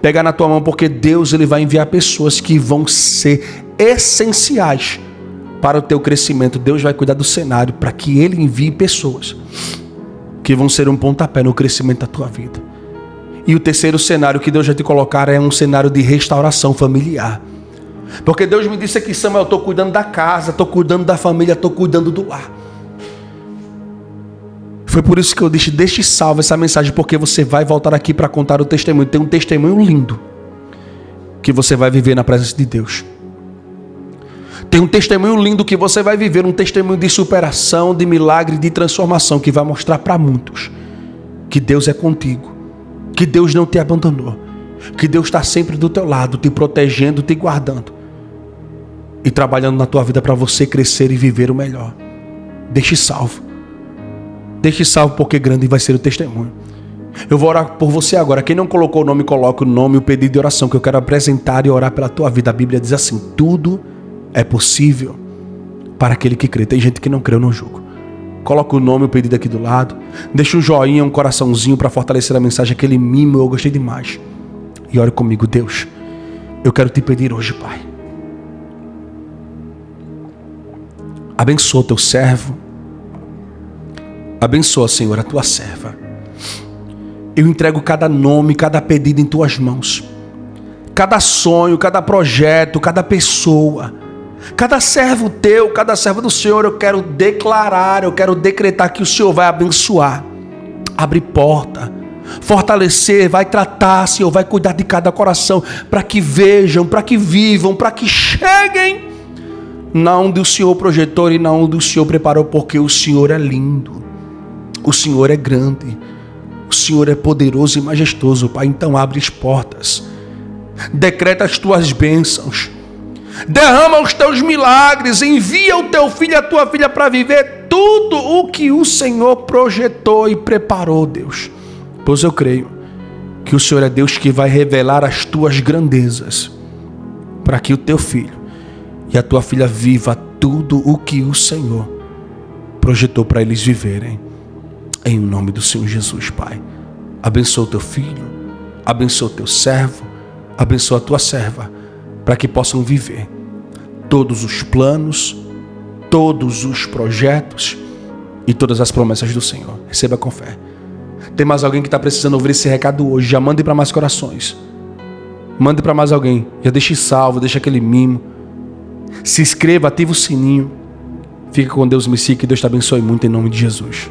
Pega na tua mão, porque Deus, Ele vai enviar pessoas que vão ser essenciais para o teu crescimento. Deus vai cuidar do cenário para que Ele envie pessoas que vão ser um pontapé no crescimento da tua vida. E o terceiro cenário que Deus vai te colocar é um cenário de restauração familiar. Porque Deus me disse aqui, Samuel, eu estou cuidando da casa, estou cuidando da família, estou cuidando do lar. Foi por isso que eu deixe salvo essa mensagem, porque você vai voltar aqui para contar o testemunho. Tem um testemunho lindo que você vai viver na presença de Deus. Tem um testemunho lindo que você vai viver, um testemunho de superação, de milagre, de transformação, que vai mostrar para muitos que Deus é contigo, que Deus não te abandonou, que Deus está sempre do teu lado, te protegendo, te guardando e trabalhando na tua vida para você crescer e viver o melhor. Deixe salvo. Deixe salvo, porque grande vai ser o testemunho. Eu vou orar por você agora. Quem não colocou o nome, coloque o nome, o pedido de oração que eu quero apresentar e orar pela tua vida. A Bíblia diz assim: tudo é possível para aquele que crê. Tem gente que não crê, eu não julgo. Coloca o nome, o pedido aqui do lado. Deixa um joinha, um coraçãozinho para fortalecer a mensagem. Aquele mimo, eu gostei demais. E ore comigo. Deus, eu quero te pedir hoje, Pai. Abençoa o teu servo. Abençoa, Senhor, a tua serva. Eu entrego cada nome, cada pedido em tuas mãos. Cada sonho, cada projeto, cada pessoa, cada servo teu, cada servo do Senhor, eu quero declarar, eu quero decretar que o Senhor vai abençoar, abrir porta, fortalecer, vai tratar, Senhor, vai cuidar de cada coração, para que vejam, para que vivam, para que cheguem na onde o Senhor projetou e na onde o Senhor preparou, porque o Senhor é lindo. O Senhor é grande, o Senhor é poderoso e majestoso, Pai. Então abre as portas, decreta as tuas bênçãos, derrama os teus milagres, envia o teu filho e a tua filha para viver tudo o que o Senhor projetou e preparou, Deus. Pois eu creio que o Senhor é Deus que vai revelar as tuas grandezas, para que o teu filho e a tua filha viva tudo o que o Senhor projetou para eles viverem. Em nome do Senhor Jesus, Pai. Abençoa o teu filho, abençoa o teu servo, abençoa a tua serva, para que possam viver todos os planos, todos os projetos e todas as promessas do Senhor. Receba com fé. Tem mais alguém que está precisando ouvir esse recado hoje? Já mande para mais corações. Mande para mais alguém. Já deixe salvo, deixa aquele mimo. Se inscreva, ativa o sininho. Fica com Deus, me siga, que Deus te abençoe muito em nome de Jesus.